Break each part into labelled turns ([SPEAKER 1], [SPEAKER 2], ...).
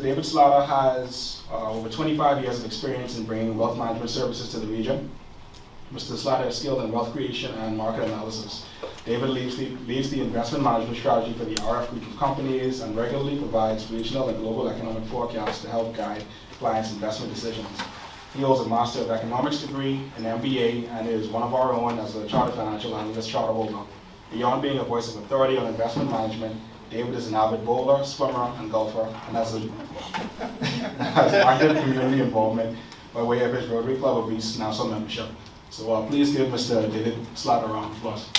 [SPEAKER 1] David Slaughter has over 25 years of experience in bringing wealth management services to the region. Mr. Slaughter is skilled in wealth creation and market analysis. David leads the investment management strategy for the RF group of companies and regularly provides regional and global economic forecasts to help guide clients' investment decisions. He holds a Master of Economics degree, an MBA, and is one of our own as a chartered financial analyst charter holder. Beyond being a voice of authority on investment management, David is an avid bowler, swimmer, and golfer, and has active community involvement by way of his Rotary Club of East Nassau membership. So please give Mr. David Slaughter a round of applause.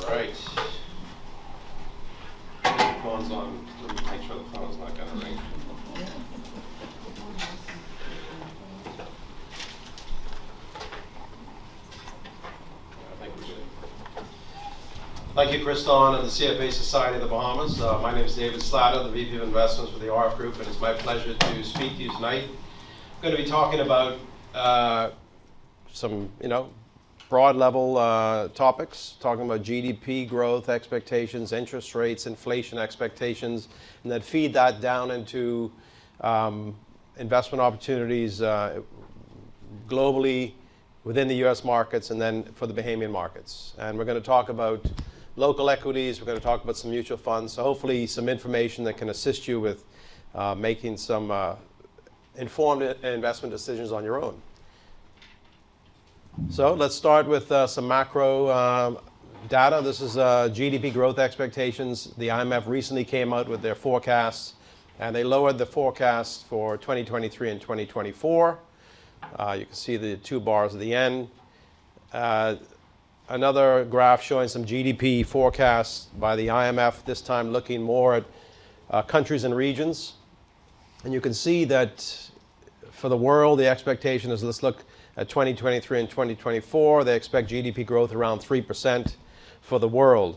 [SPEAKER 2] All right. Phone's on. Let me make sure the phone's not going to ring. Thank you, Kriston, and the CFA Society of the Bahamas. My name is David Slaughter, the VP of Investments for the RF Group, and it's my pleasure to speak to you tonight. I'm going to be talking about some, broad level topics, talking about GDP growth expectations, interest rates, inflation expectations, and then feed that down into investment opportunities globally within the US markets and then for the Bahamian markets. And we're going to talk about local equities, we're going to talk about some mutual funds, so hopefully some information that can assist you with making some informed investment decisions on your own. So let's start with some macro data. This is GDP growth expectations. The IMF recently came out with their forecasts, and they lowered the forecast for 2023 and 2024. You can see the two bars at the end. Another graph showing some GDP forecasts by the IMF, this time looking more at countries and regions. And you can see that for the world, the expectation is, let's look at 2023 and 2024. They expect GDP growth around 3% for the world.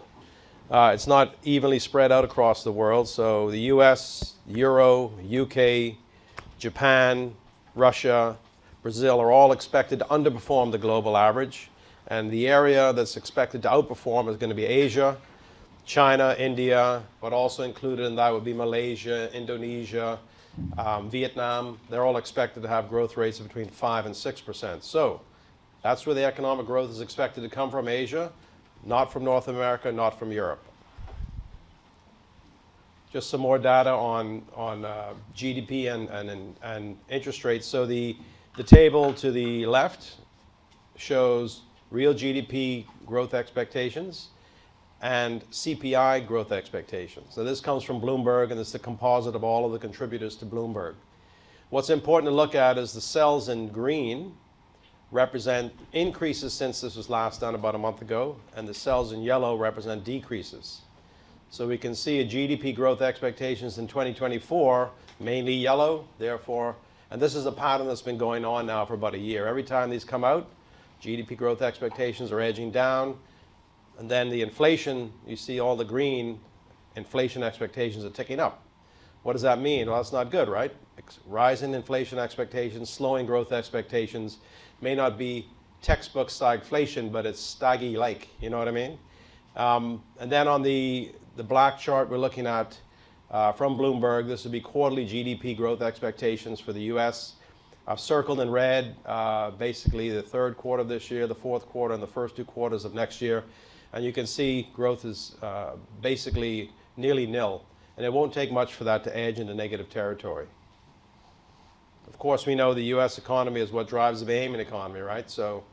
[SPEAKER 2] It's not evenly spread out across the world. So the US, Euro, UK, Japan, Russia, Brazil are all expected to underperform the global average. And the area that's expected to outperform is going to be Asia, China, India, but also included in that would be Malaysia, Indonesia, Vietnam. They're all expected to have growth rates of between 5 and 6%. So that's where the economic growth is expected to come from, Asia, not from North America, not from Europe. Just some more data on GDP and interest rates. So the table to the left shows real GDP growth expectations and CPI growth expectations. So this comes from Bloomberg, and it's the composite of all of the contributors to Bloomberg. What's important to look at is the cells in green represent increases since this was last done about a month ago, and the cells in yellow represent decreases. So we can see a GDP growth expectations in 2024, mainly yellow, therefore, and this is a pattern that's been going on now for about a year. Every time these come out, GDP growth expectations are edging down, and then the inflation, you see all the green, inflation expectations are ticking up. What does that mean? Well, that's not good, right? Rising inflation expectations, slowing growth expectations may not be textbook stagflation, but it's staggy-like, you know what I mean? And then on the black chart we're looking at from Bloomberg, this would be quarterly GDP growth expectations for the US. I've circled in red basically the third quarter of this year, the fourth quarter, and the first 2 quarters of next year. And you can see growth is basically nearly nil. And it won't take much for that to edge into negative territory. Of course, we know the US economy is what drives the Bahamian economy, right? So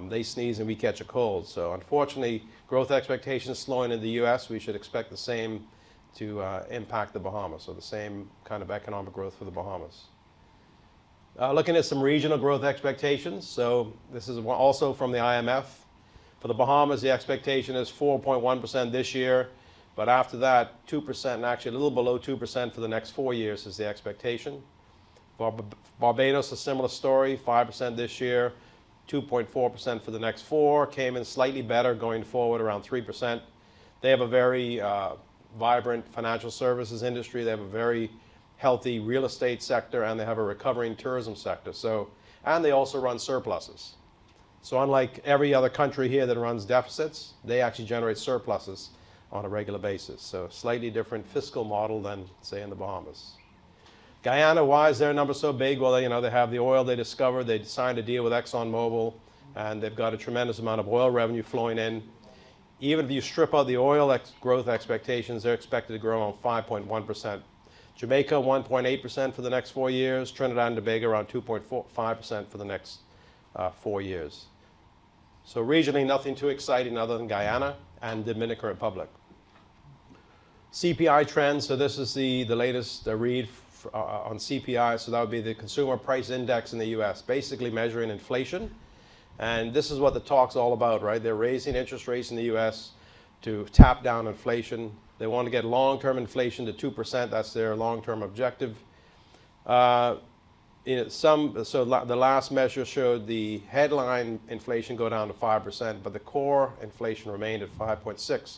[SPEAKER 2] they sneeze and we catch a cold. So unfortunately, growth expectations slowing in the US, we should expect the same to impact the Bahamas, so the same kind of economic growth for the Bahamas. Looking at some regional growth expectations. So this is also from the IMF. For the Bahamas, the expectation is 4.1% this year, but after that, 2%, and actually a little below 2% for the next 4 years is the expectation. Barbados, a similar story, 5% this year, 2.4% for the next 4. Cayman slightly better going forward, around 3%. They have a very vibrant financial services industry. They have a very healthy real estate sector, and they have a recovering tourism sector. So, and they also run surpluses. So unlike every other country here that runs deficits, they actually generate surpluses on a regular basis. So slightly different fiscal model than, say, in the Bahamas. Guyana, why is their number so big? Well, they have the oil they discovered. They signed a deal with ExxonMobil, and they've got a tremendous amount of oil revenue flowing in. Even if you strip out the oil growth expectations, they're expected to grow on 5.1%. Jamaica, 1.8% for the next 4 years. Trinidad and Tobago, around 2.5% for the next 4 years. So regionally, nothing too exciting other than Guyana and Dominican Republic. CPI trends, so this is the latest read on CPI, so that would be the Consumer Price Index in the US, basically measuring inflation. And this is what the talk's all about, right? They're raising interest rates in the US to tap down inflation. They want to get long-term inflation to 2%. That's their long-term objective. The last measure showed the headline inflation go down to 5%, but the core inflation remained at 5.6%.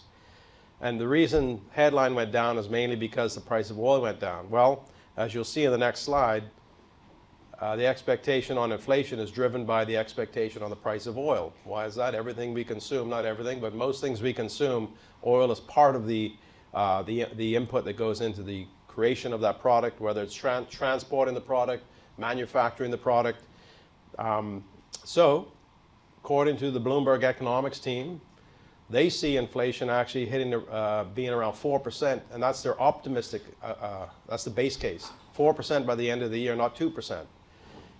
[SPEAKER 2] And the reason headline went down is mainly because the price of oil went down. Well, as you'll see in the next slide, the expectation on inflation is driven by the expectation on the price of oil. Why is that? Everything we consume, not everything, but most things we consume, oil is part of the input that goes into the creation of that product, whether it's transporting the product, manufacturing the product. So, according to the Bloomberg economics team, they see inflation actually hitting being around 4%, and that's their optimistic, that's the base case. 4% by the end of the year, not 2%.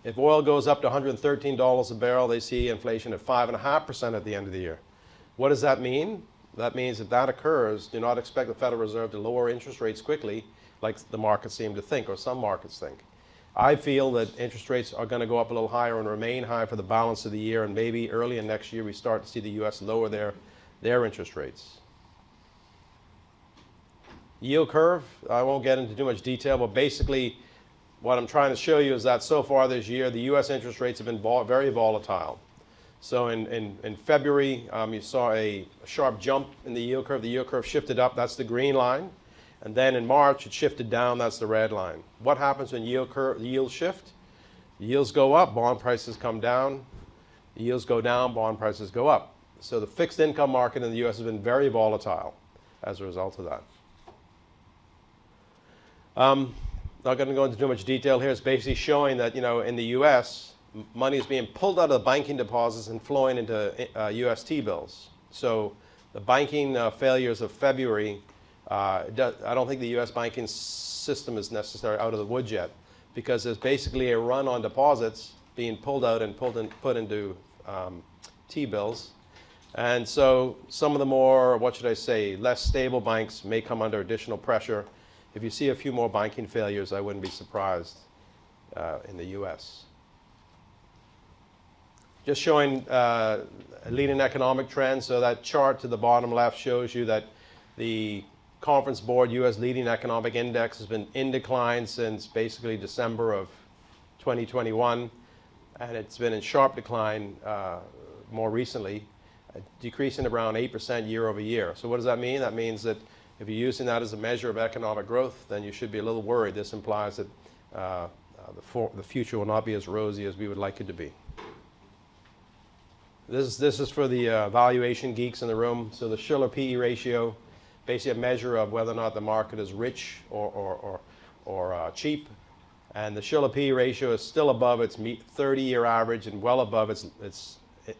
[SPEAKER 2] If oil goes up to $113 a barrel, they see inflation at 5.5% at the end of the year. What does that mean? That means if that occurs, do not expect the Federal Reserve to lower interest rates quickly, like the markets seem to think, or some markets think. I feel that interest rates are going to go up a little higher and remain high for the balance of the year, and maybe early in next year we start to see the U.S. lower their interest rates. Yield curve, I won't get into too much detail, but basically what I'm trying to show you is that so far this year, the U.S. interest rates have been very volatile. So in February, you saw a sharp jump in the yield curve. The yield curve shifted up, that's the green line. And then in March, it shifted down, that's the red line. What happens when yields shift? Yields go up, bond prices come down. Yields go down, bond prices go up. So the fixed income market in the U.S. has been very volatile as a result of that. Not going to go into too much detail here. It's basically showing that, in the U.S., money is being pulled out of the banking deposits and flowing into U.S. T-bills. So the banking failures of February, I don't think the U.S. banking system is necessarily out of the woods yet, because there's basically a run on deposits being pulled out and put into T-bills. And so some of the more, less stable banks may come under additional pressure. If you see a few more banking failures, I wouldn't be surprised in the U.S. Just showing leading economic trends. So that chart to the bottom left shows you that the Conference Board U.S. Leading Economic Index has been in decline since basically December of 2021, and it's been in sharp decline more recently, decreasing around 8% year over year. So what does that mean? That means that if you're using that as a measure of economic growth, then you should be a little worried. This implies that the future will not be as rosy as we would like it to be. This is for the valuation geeks in the room. So the Shiller PE ratio, basically a measure of whether or not the market is rich or cheap. And the Shiller PE ratio is still above its 30-year average and well above its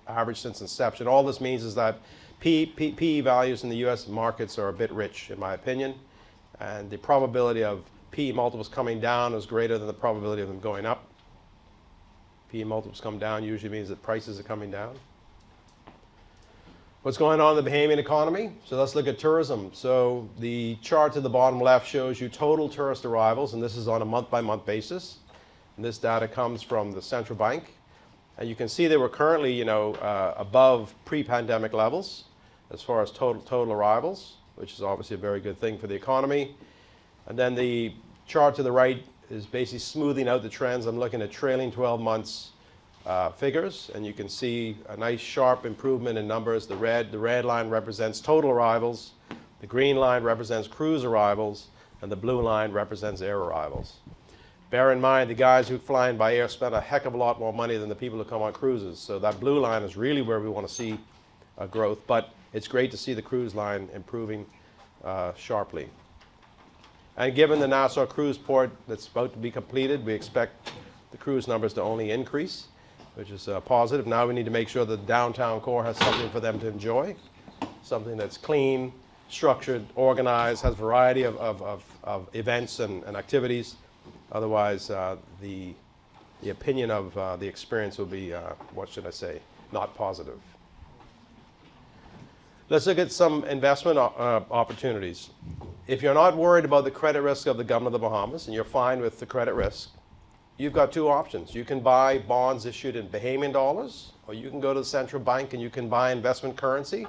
[SPEAKER 2] average since inception. All this means is that PE values in the U.S. markets are a bit rich, in my opinion. And the probability of PE multiples coming down is greater than the probability of them going up. PE multiples come down usually means that prices are coming down. What's going on in the Bahamian economy? So let's look at tourism. So the chart to the bottom left shows you total tourist arrivals, and this is on a month-by-month basis. And this data comes from the central bank. And you can see that we're currently, above pre-pandemic levels as far as total arrivals, which is obviously a very good thing for the economy. And then the chart to the right is basically smoothing out the trends. I'm looking at trailing 12 months figures, and you can see a nice sharp improvement in numbers. The red line represents total arrivals, the green line represents cruise arrivals, and the blue line represents air arrivals. Bear in mind, the guys who fly in by air spend a heck of a lot more money than the people who come on cruises. So that blue line is really where we want to see growth, but it's great to see the cruise line improving sharply. And given the Nassau cruise port that's about to be completed, we expect the cruise numbers to only increase, which is positive. Now we need to make sure the downtown core has something for them to enjoy, something that's clean, structured, organized, has a variety of events and activities. Otherwise, the opinion of the experience will be, what should I say, not positive. Let's look at some investment opportunities. If you're not worried about the credit risk of the government of the Bahamas and you're fine with the credit risk, you've got two options. You can buy bonds issued in Bahamian dollars, or you can go to the central bank and you can buy investment currency,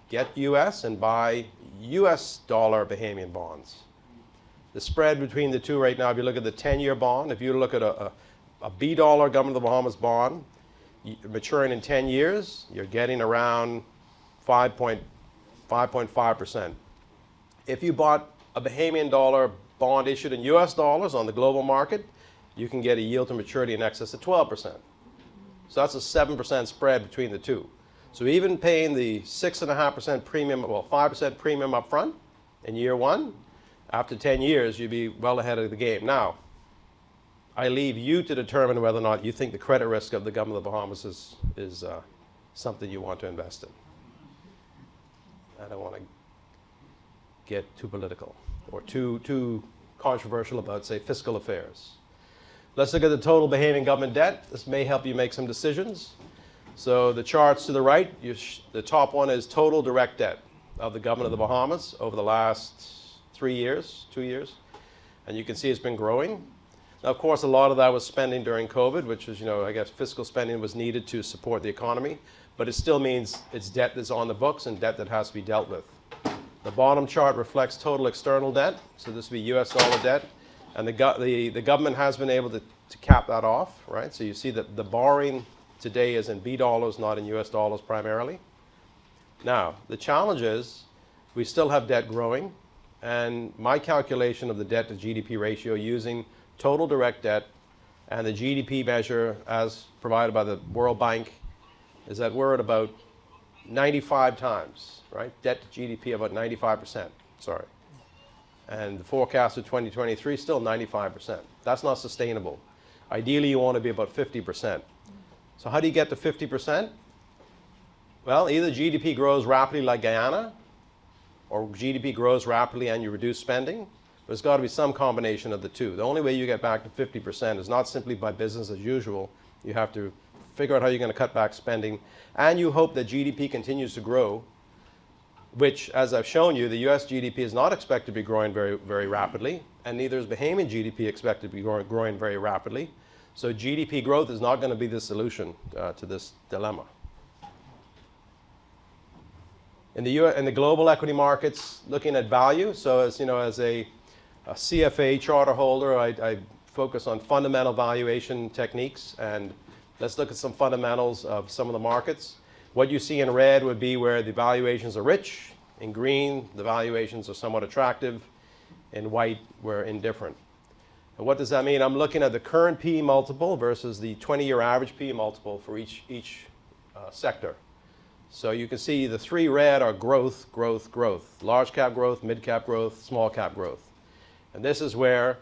[SPEAKER 2] get US and buy US dollar Bahamian bonds. The spread between the two right now, if you look at the 10-year bond, if you look at a B dollar government of the Bahamas bond maturing in 10 years, you're getting around 5.5%. If you bought a Bahamian dollar bond issued in US dollars on the global market, you can get a yield to maturity in excess of 12%. So that's a 7% spread between the two. So even paying the 6.5% premium, well, 5% premium up front in year one, after 10 years, you'd be well ahead of the game. Now, I leave you to determine whether or not you think the credit risk of the government of the Bahamas is something you want to invest in. I don't want to get too political or too controversial about, say, fiscal affairs. Let's look at the total Bahamian government debt. This may help you make some decisions. So the charts to the right, the top one is total direct debt of the government of the Bahamas over the last 2 years. And you can see it's been growing. Now, of course, a lot of that was spending during COVID, which was, I guess fiscal spending was needed to support the economy. But it still means it's debt that's on the books and debt that has to be dealt with. The bottom chart reflects total external debt. So this would be US dollar debt. And the government has been able to cap that off, right? So you see that the borrowing today is in B dollars, not in US dollars primarily. Now, the challenge is we still have debt growing. And my calculation of the debt to GDP ratio using total direct debt and the GDP measure as provided by the World Bank is that we're at about 95 times, right? Debt to GDP about 95%, sorry. And the forecast of 2023 still 95%. That's not sustainable. Ideally, you want to be about 50%. So how do you get to 50%? Well, either GDP grows rapidly like Guyana, or GDP grows rapidly and you reduce spending. There's got to be some combination of the two. The only way you get back to 50% is not simply by business as usual. You have to figure out how you're going to cut back spending, and you hope that GDP continues to grow, which, as I've shown you, the US GDP is not expected to be growing very, very rapidly, and neither is Bahamian GDP expected to be growing very rapidly. So GDP growth is not going to be the solution to this dilemma. In the global equity markets, looking at value, so as a CFA charter holder, I focus on fundamental valuation techniques, and let's look at some fundamentals of some of the markets. What you see in red would be where the valuations are rich. In green, the valuations are somewhat attractive. In white, we're indifferent. And what does that mean? I'm looking at the current PE multiple versus the 20-year average PE multiple for each sector. So you can see the three red are growth, growth, growth. Large cap growth, mid cap growth, small cap growth. And this is where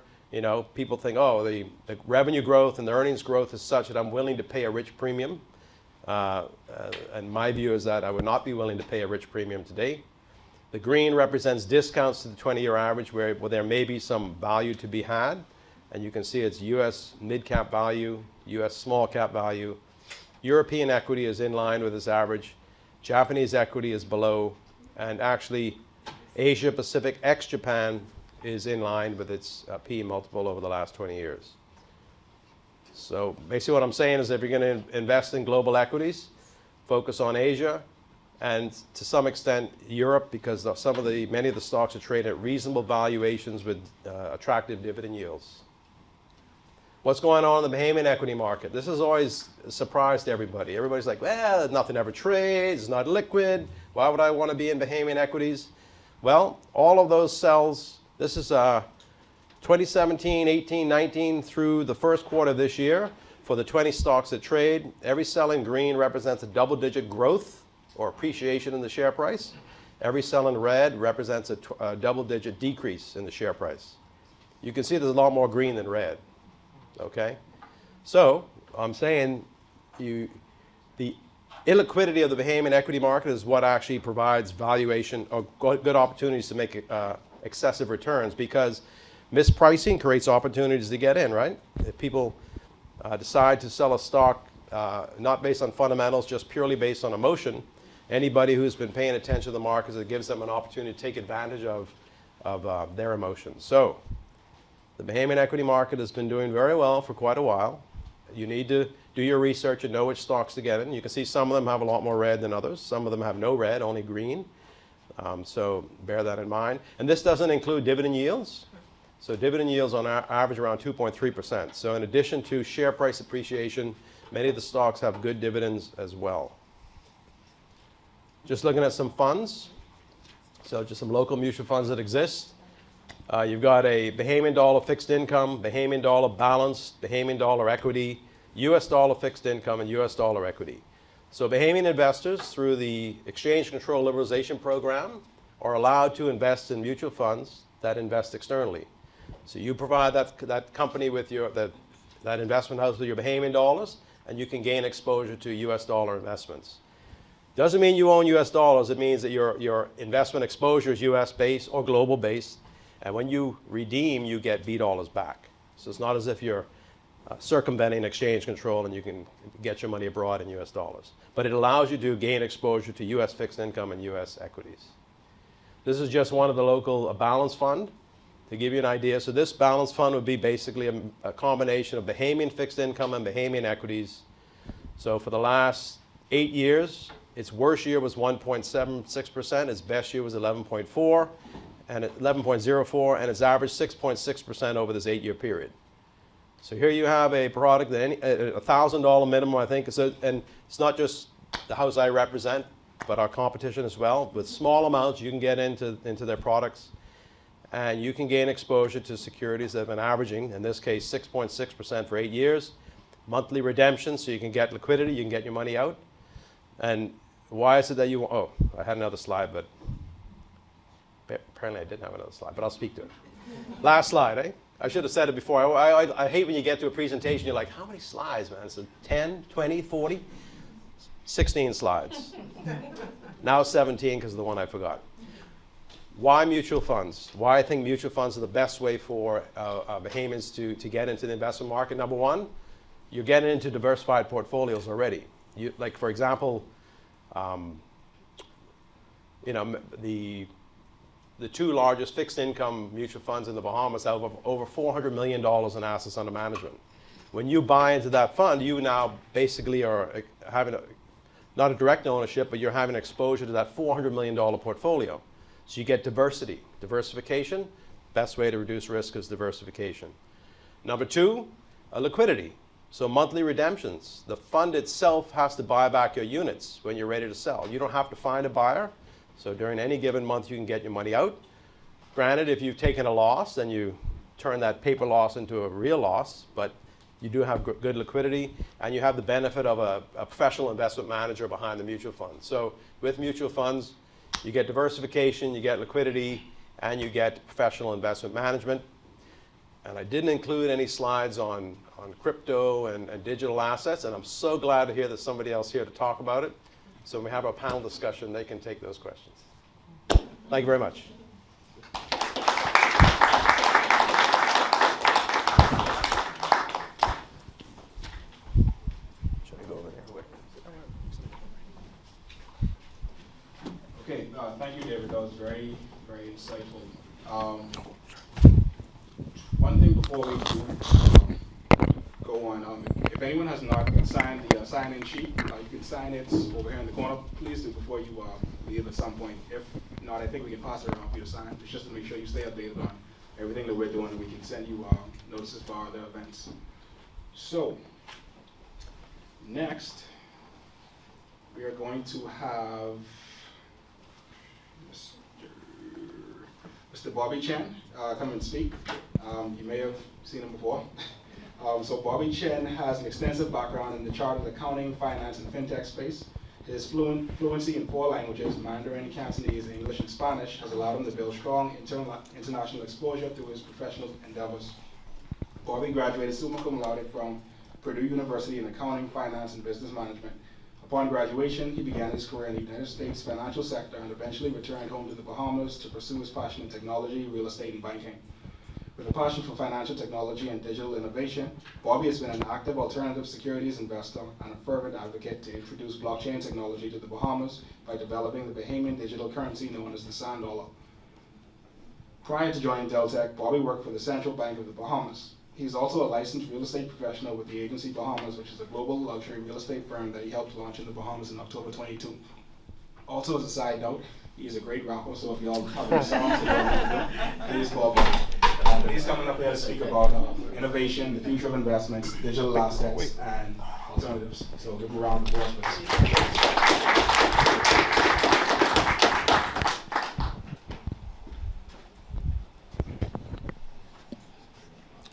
[SPEAKER 2] people think, oh, the revenue growth and the earnings growth is such that I'm willing to pay a rich premium. And my view is that I would not be willing to pay a rich premium today. The green represents discounts to the 20-year average where there may be some value to be had. And you can see it's US mid-cap value, US small-cap value. European equity is in line with this average. Japanese equity is below. And actually, Asia-Pacific ex-Japan is in line with its PE multiple over the last 20 years. So basically what I'm saying is if you're going to invest in global equities, focus on Asia and to some extent Europe, because many of the stocks are traded at reasonable valuations with attractive dividend yields. What's going on in the Bahamian equity market? This is always a surprise to everybody. Everybody's like, well, nothing ever trades, it's not liquid. Why would I want to be in Bahamian equities? Well, all of those cells, this is 2017, 18, 19 through the first quarter of this year. For the 20 stocks that trade, every cell in green represents a double-digit growth or appreciation in the share price. Every cell in red represents a double-digit decrease in the share price. You can see there's a lot more green than red. Okay? So I'm saying the illiquidity of the Bahamian equity market is what actually provides valuation or good opportunities to make excessive returns, because mispricing creates opportunities to get in, right? If people decide to sell a stock not based on fundamentals, just purely based on emotion, anybody who's been paying attention to the markets, it gives them an opportunity to take advantage of their emotions. So the Bahamian equity market has been doing very well for quite a while. You need to do your research and know which stocks to get in. You can see some of them have a lot more red than others. Some of them have no red, only green. So bear that in mind. And this doesn't include dividend yields. So dividend yields on average around 2.3%. So in addition to share price appreciation, many of the stocks have good dividends as well. Just looking at some funds. So just some local mutual funds that exist. You've got a Bahamian dollar fixed income, Bahamian dollar balanced, Bahamian dollar equity, US dollar fixed income, and US dollar equity. So Bahamian investors, through the Exchange Control Liberalization Program, are allowed to invest in mutual funds that invest externally. So you provide that company with that investment house with your Bahamian dollars, and you can gain exposure to US dollar investments. Doesn't mean you own US dollars. It means that your investment exposure is US based or global based. And when you redeem, you get B dollars back. So it's not as if you're circumventing exchange control and you can get your money abroad in US dollars. But it allows you to gain exposure to US fixed income and US equities. This is just one of the local balance fund to give you an idea. So this balance fund would be basically a combination of Bahamian fixed income and Bahamian equities. So for the last 8 years, its worst year was 1.76%, its best year was 11.4%. And 11.04, and it's averaged 6.6% over this 8-year period. So here you have a product that $1,000 minimum, I think. So, and it's not just the house I represent, but our competition as well. With small amounts, you can get into their products, and you can gain exposure to securities that have been averaging, in this case, 6.6% for 8 years. Monthly redemption, so you can get liquidity, you can get your money out. And why is it that you? Oh, I had another slide, but. Apparently I didn't have another slide, but I'll speak to it. Last slide, eh? I should have said it before. I hate when you get to a presentation, you're like, how many slides, man? So 10, 20, 40? 16 slides. Now 17 because of the one I forgot. Why mutual funds? Why I think mutual funds are the best way for Bahamians to get into the investment market. Number one, you're getting into diversified portfolios already. Like, for example, the two largest fixed income mutual funds in the Bahamas have over $400 million in assets under management. When you buy into that fund, you now basically are having not a direct ownership, but you're having exposure to that $400 million portfolio. So you get diversity. Diversification, best way to reduce risk is diversification. Number two, liquidity. So monthly redemptions. The fund itself has to buy back your units when you're ready to sell. You don't have to find a buyer. So during any given month, you can get your money out. Granted, if you've taken a loss, then you turn that paper loss into a real loss, but you do have good liquidity, and you have the benefit of a professional investment manager behind the mutual fund. So with mutual funds, you get diversification, you get liquidity, and you get professional investment management. And I didn't include any slides on crypto and digital assets, and I'm so glad to hear there's somebody else here to talk about it. So when we have our panel discussion, they can take those questions. Thank you very much. Should I go over there quick?
[SPEAKER 1] Okay, thank you, David. That was very, very insightful. One thing before we do go on, if anyone has not signed the sign-in sheet, you can sign it over here in the corner. Please do before you leave at some point. If not, I think we can pass it around for you to sign. It's just to make sure you stay updated on everything that we're doing, and we can send you notices for other events. So, next, we are going to have Mr. Bobby Chen come and speak. You may have seen him before. So Bobby Chen has an extensive background in the chartered accounting, finance, and fintech space. His fluency in 4 languages, Mandarin, Cantonese, English, and Spanish, has allowed him to build strong international exposure through his professional endeavors. Bobby graduated summa cum laude from Purdue University in accounting, finance, and business management. Upon graduation, he began his career in the United States financial sector and eventually returned home to the Bahamas to pursue his passion in technology, real estate, and banking. With a passion for financial technology and digital innovation, Bobby has been an active alternative securities investor and a fervent advocate to introduce blockchain technology to the Bahamas by developing the Bahamian digital currency known as the sand dollar. Prior to joining Deltec, Bobby worked for the Central Bank of the Bahamas. He is also a licensed real estate professional with the agency Bahamas, which is a global luxury real estate firm that he helped launch in the Bahamas in October 22. Also, as a side note, he's a great rapper, so if y'all have any songs, please call Bobby. He's coming up here to speak about innovation, the future of investments, digital assets, and alternatives. So give him a round of applause, please.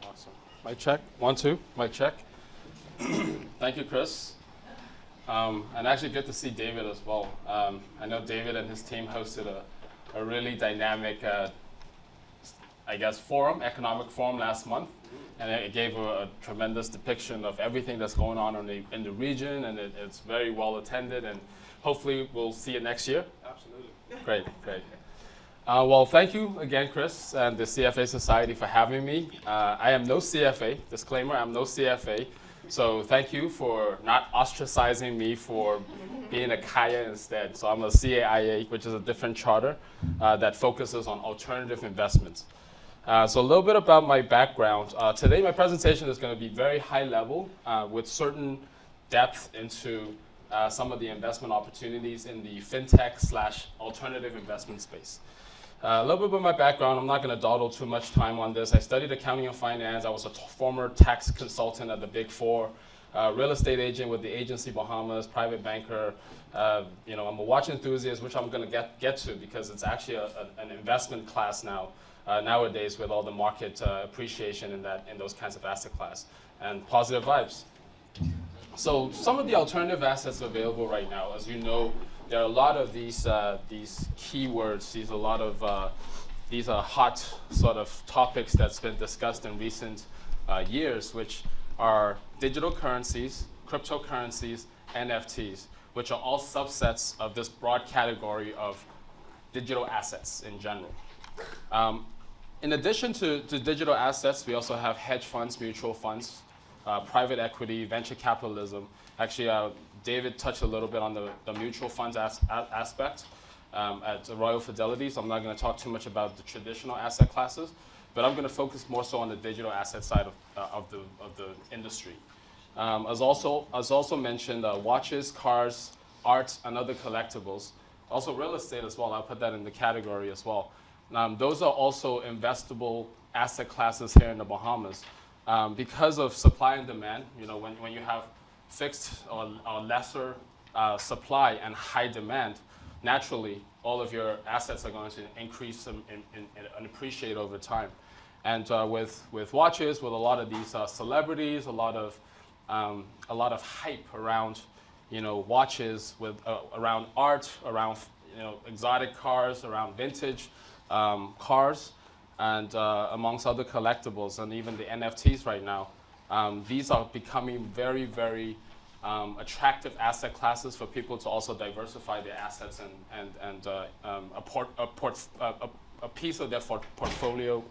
[SPEAKER 3] Awesome. Mic check. 1, 2. Mic check. Thank you, Chris. And actually good to see David as well. I know David and his team hosted a really dynamic economic forum last month, and it gave a tremendous depiction of everything that's going on in the region, and it's very well attended, and hopefully we'll see it next year.
[SPEAKER 2] Absolutely.
[SPEAKER 3] Great, great. Well, thank you again, Chris, and the CFA Society for having me. I am no CFA, disclaimer, I'm no CFA, so thank you for not ostracizing me for being a KAIA instead. So I'm a CAIA, which is a different charter that focuses on alternative investments. So a little bit about my background. Today my presentation is going to be very high level with certain depth into some of the investment opportunities in the fintech/alternative investment space. A little bit about my background. I'm not going to dawdle too much time on this. I studied accounting and finance. I was a former tax consultant at the Big Four, real estate agent with the agency Bahamas, private banker. I'm a watch enthusiast, which I'm going to get to because it's actually an investment class now. Nowadays with all the market appreciation in those kinds of asset class and positive vibes. So some of the alternative assets available right now, as you know, there are a lot of these keywords. These are hot sort of topics that's been discussed in recent years, which are digital currencies, cryptocurrencies, NFTs, which are all subsets of this broad category of digital assets in general. In addition to digital assets, we also have hedge funds, mutual funds, private equity, venture capitalism. Actually, David touched a little bit on the mutual funds aspect at Royal Fidelity, so I'm not going to talk too much about the traditional asset classes, but I'm going to focus more so on the digital asset side of the industry. As also mentioned, watches, cars, art, and other collectibles. Also real estate as well, I'll put that in the category as well. Those are also investable asset classes here in the Bahamas. Because of supply and demand, when you have fixed or lesser supply and high demand, naturally all of your assets are going to increase and appreciate over time. And with watches, with a lot of these celebrities, a lot of hype around watches, around art, around exotic cars, around vintage cars, and amongst other collectibles, and even the NFTs right now. These are becoming very, very attractive asset classes for people to also diversify their assets and a piece of their portfolio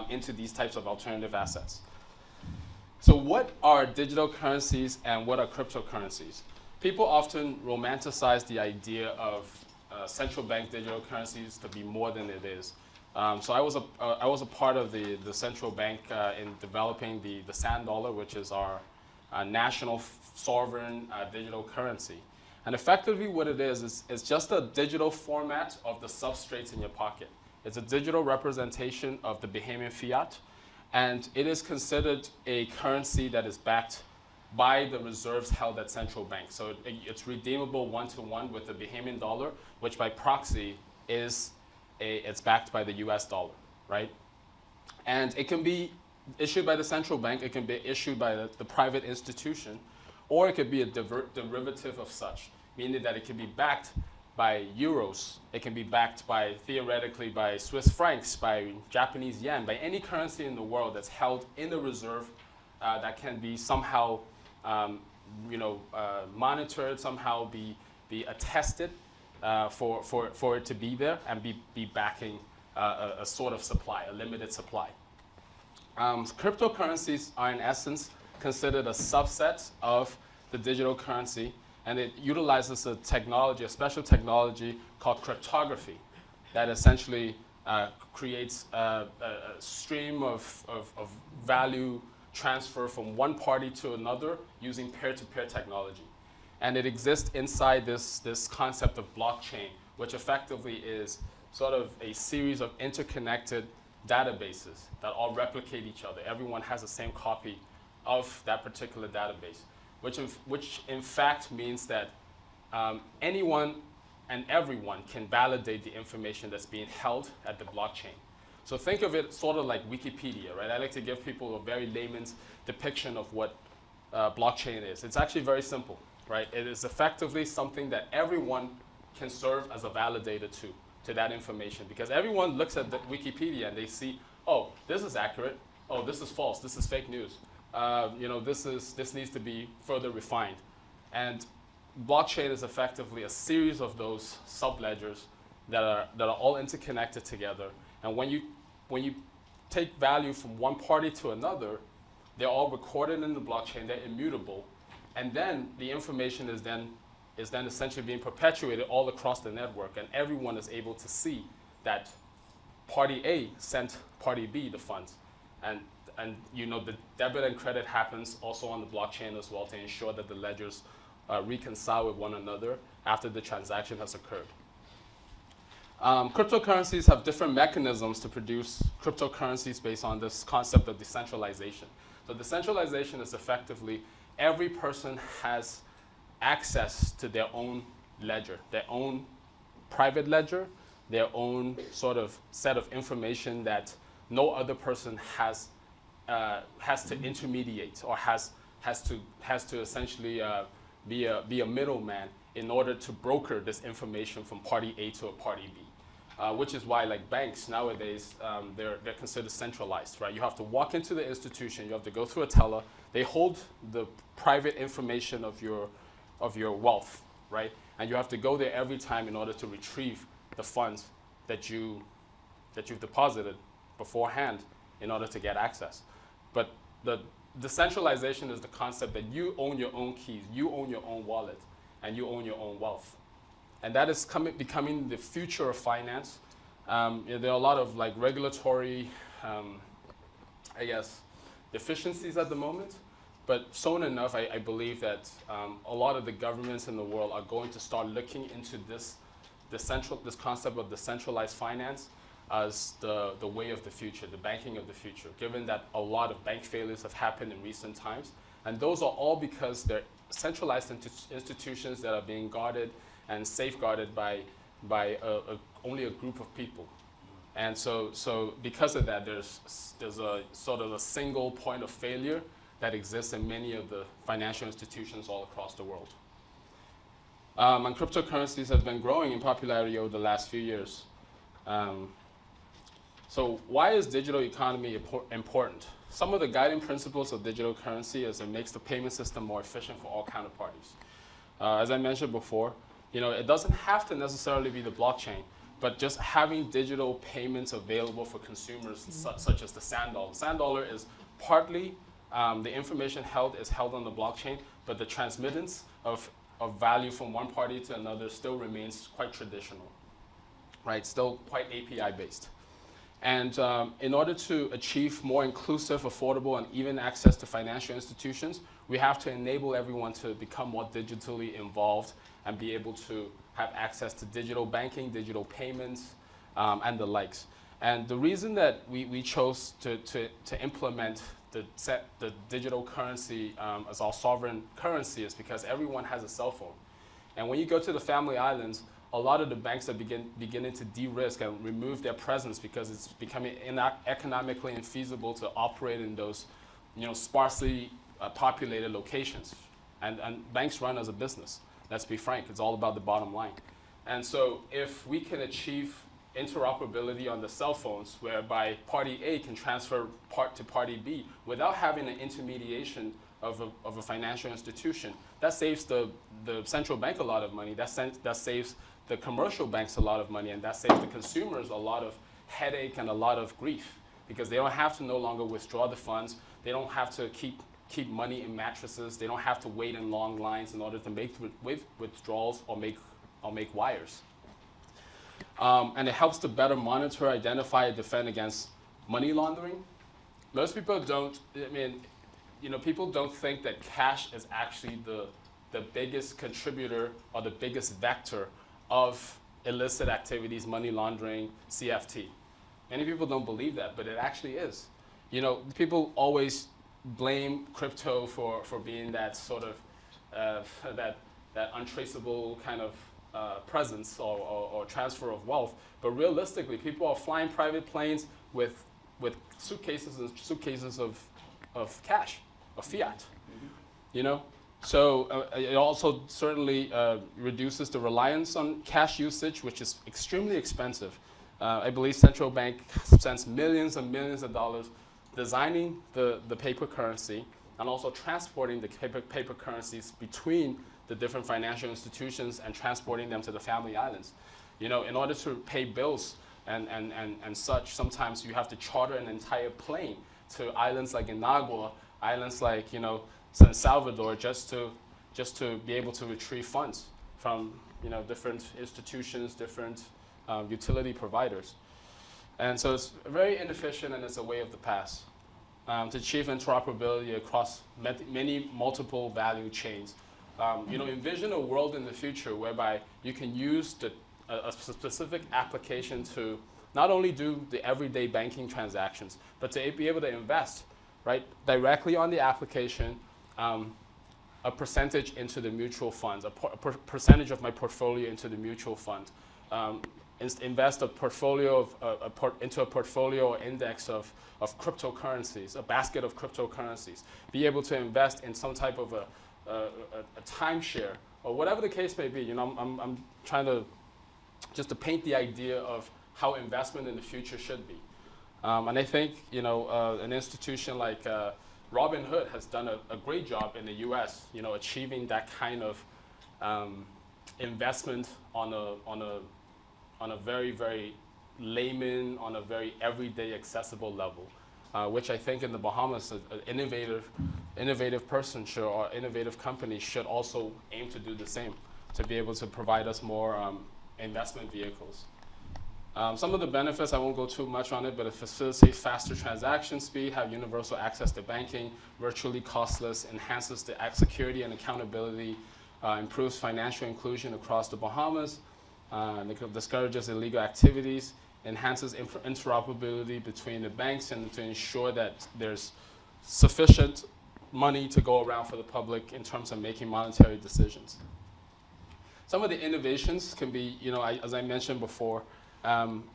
[SPEAKER 3] into these types of alternative assets. So what are digital currencies and what are cryptocurrencies? People often romanticize the idea of central bank digital currencies to be more than it is. So I was a part of the central bank in developing the sand dollar, which is our national sovereign digital currency. And effectively what it is just a digital format of the substrates in your pocket. It's a digital representation of the Bahamian fiat, And it is considered a currency that is backed by the reserves held at central banks. So it's redeemable one-to-one with the Bahamian dollar, which by proxy it's backed by the US dollar, right? And it can be issued by the central bank, it can be issued by the private institution, or it could be a derivative of such, meaning that it can be backed by euros, it can be backed by, theoretically, by Swiss francs, by Japanese yen, by any currency in the world that's held in the reserve that can be somehow monitored, somehow be attested for it to be there and be backing a sort of supply, a limited supply. Cryptocurrencies are in essence considered a subset of the digital currency, and it utilizes a technology, a special technology called cryptography that essentially creates a stream of value transfer from one party to another using peer-to-peer technology. And it exists inside this concept of blockchain, which effectively is sort of a series of interconnected databases that all replicate each other. Everyone has the same copy of that particular database, which in fact means that anyone and everyone can validate the information that's being held at the blockchain. So think of it sort of like Wikipedia, right? I like to give people a very layman's depiction of what blockchain is. It's actually very simple, right? It is effectively something that everyone can serve as a validator to that information, because everyone looks at the Wikipedia and they see, oh, this is accurate, oh, this is false, this is fake news, this needs to be further refined. And blockchain is effectively a series of those subledgers that are all interconnected together. And when you take value from one party to another, they're all recorded in the blockchain, they're immutable, and then the information is then essentially being perpetuated all across the network, and everyone is able to see that party A sent party B the funds. And the debit and credit happens also on the blockchain as well to ensure that the ledgers reconcile with one another after the transaction has occurred. Cryptocurrencies have different mechanisms to produce cryptocurrencies based on this concept of decentralization. So decentralization is effectively every person has access to their own ledger, their own private ledger, their own sort of set of information that no other person has to intermediate or has to essentially be a middleman in order to broker this information from party A to a party B. Which is why, like banks nowadays, they're considered centralized, right? You have to walk into the institution, you have to go through a teller. They hold the private information of your wealth, right? And you have to go there every time in order to retrieve the funds that you've deposited beforehand in order to get access. But the decentralization is the concept that you own your own keys, you own your own wallet, and you own your own wealth. And that is becoming the future of finance. There are a lot of regulatory, deficiencies at the moment. But soon enough, I believe that a lot of the governments in the world are going to start looking into this concept of decentralized finance as the way of the future, the banking of the future, given that a lot of bank failures have happened in recent times. And those are all because they're centralized institutions that are being guarded and safeguarded by only a group of people. And so because of that, there's a sort of a single point of failure that exists in many of the financial institutions all across the world. And cryptocurrencies have been growing in popularity over the last few years. So why is digital economy important? Some of the guiding principles of digital currency is it makes the payment system more efficient for all counterparties. As I mentioned before, it doesn't have to necessarily be the blockchain, but just having digital payments available for consumers, such as the sand dollar. Sand dollar is partly the information held on the blockchain, but the transmittance of value from one party to another still remains quite traditional, right? Still quite API based. And in order to achieve more inclusive, affordable, and even access to financial institutions, we have to enable everyone to become more digitally involved and be able to have access to digital banking, digital payments, and the likes. And the reason that we chose to implement the digital currency as our sovereign currency is because everyone has a cell phone. And when you go to the Family Islands, a lot of the banks are beginning to de-risk and remove their presence because it's becoming economically infeasible to operate in those, sparsely populated locations. And banks run as a business. Let's be frank, it's all about the bottom line. And so if we can achieve interoperability on the cell phones, whereby party A can transfer to party B without having an intermediation of a financial institution, that saves the central bank a lot of money, that saves the commercial banks a lot of money, and that saves the consumers a lot of headache and a lot of grief, because they don't have to no longer withdraw the funds, they don't have to keep money in mattresses, they don't have to wait in long lines in order to make withdrawals or make wires. And it helps to better monitor, identify, and defend against money laundering. Most people don't, people don't think that cash is actually the biggest contributor or the biggest vector of illicit activities, money laundering, CFT. Many people don't believe that, but it actually is. People always blame crypto for being that sort of, that untraceable kind of presence or transfer of wealth, but realistically, people are flying private planes with suitcases and suitcases of cash, of fiat. So it also certainly reduces the reliance on cash usage, which is extremely expensive. I believe central bank spends millions and millions of dollars designing the paper currency and also transporting the paper currencies between the different financial institutions and transporting them to the Family Islands. In order to pay bills and such, sometimes you have to charter an entire plane to islands like Inagua, islands like San Salvador, just to be able to retrieve funds from different institutions, different utility providers. And so it's very inefficient, and it's a way of the past. To achieve interoperability across many multiple value chains. Envision a world in the future whereby you can use a specific application to not only do the everyday banking transactions, but to be able to invest, right, directly on the application, a percentage into the mutual funds, a percentage of my portfolio into the mutual fund, invest a portfolio into a portfolio or index of cryptocurrencies, a basket of cryptocurrencies, be able to invest in some type of a timeshare, or whatever the case may be. I'm trying to just paint the idea of how investment in the future should be. And I think an institution like Robinhood has done a great job in the U.S. Achieving that kind of investment on a very, very layman, on a very everyday accessible level, which I think in the Bahamas, an innovative person or innovative company should also aim to do the same, to be able to provide us more investment vehicles. Some of the benefits, I won't go too much on it, but it facilitates faster transaction speed, have universal access to banking, virtually costless, enhances the security and accountability, improves financial inclusion across the Bahamas, discourages illegal activities, enhances interoperability between the banks, and to ensure that there's sufficient money to go around for the public in terms of making monetary decisions. Some of the innovations can be, as I mentioned before,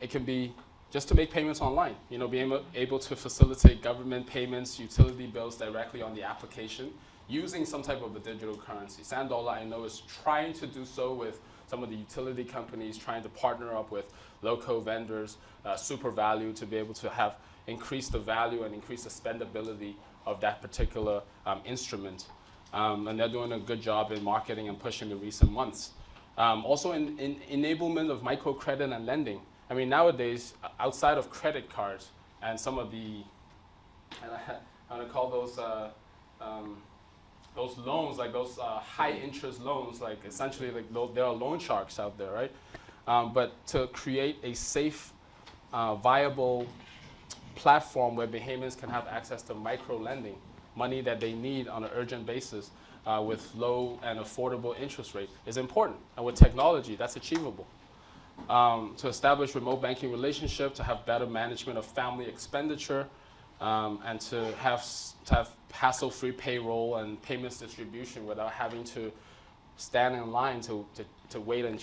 [SPEAKER 3] it can be just to make payments online, being able to facilitate government payments, utility bills directly on the application, using some type of a digital currency. Sandola, I know, is trying to do so with some of the utility companies, trying to partner up with local vendors, Super Value, to be able to increase the value and increase the spendability of that particular instrument. And they're doing a good job in marketing and pushing the recent months. Also in enablement of microcredit and lending. I mean, nowadays, outside of credit cards and some of the, I want to call those loans, like those high interest loans, like essentially like there are loan sharks out there, right? But to create a safe, viable platform where Bahamians can have access to micro lending, money that they need on an urgent basis with low and affordable interest rate, is important. And with technology, that's achievable. to establish remote banking relationship, to have better management of family expenditure, and to have hassle-free payroll and payments distribution without having to stand in line to wait and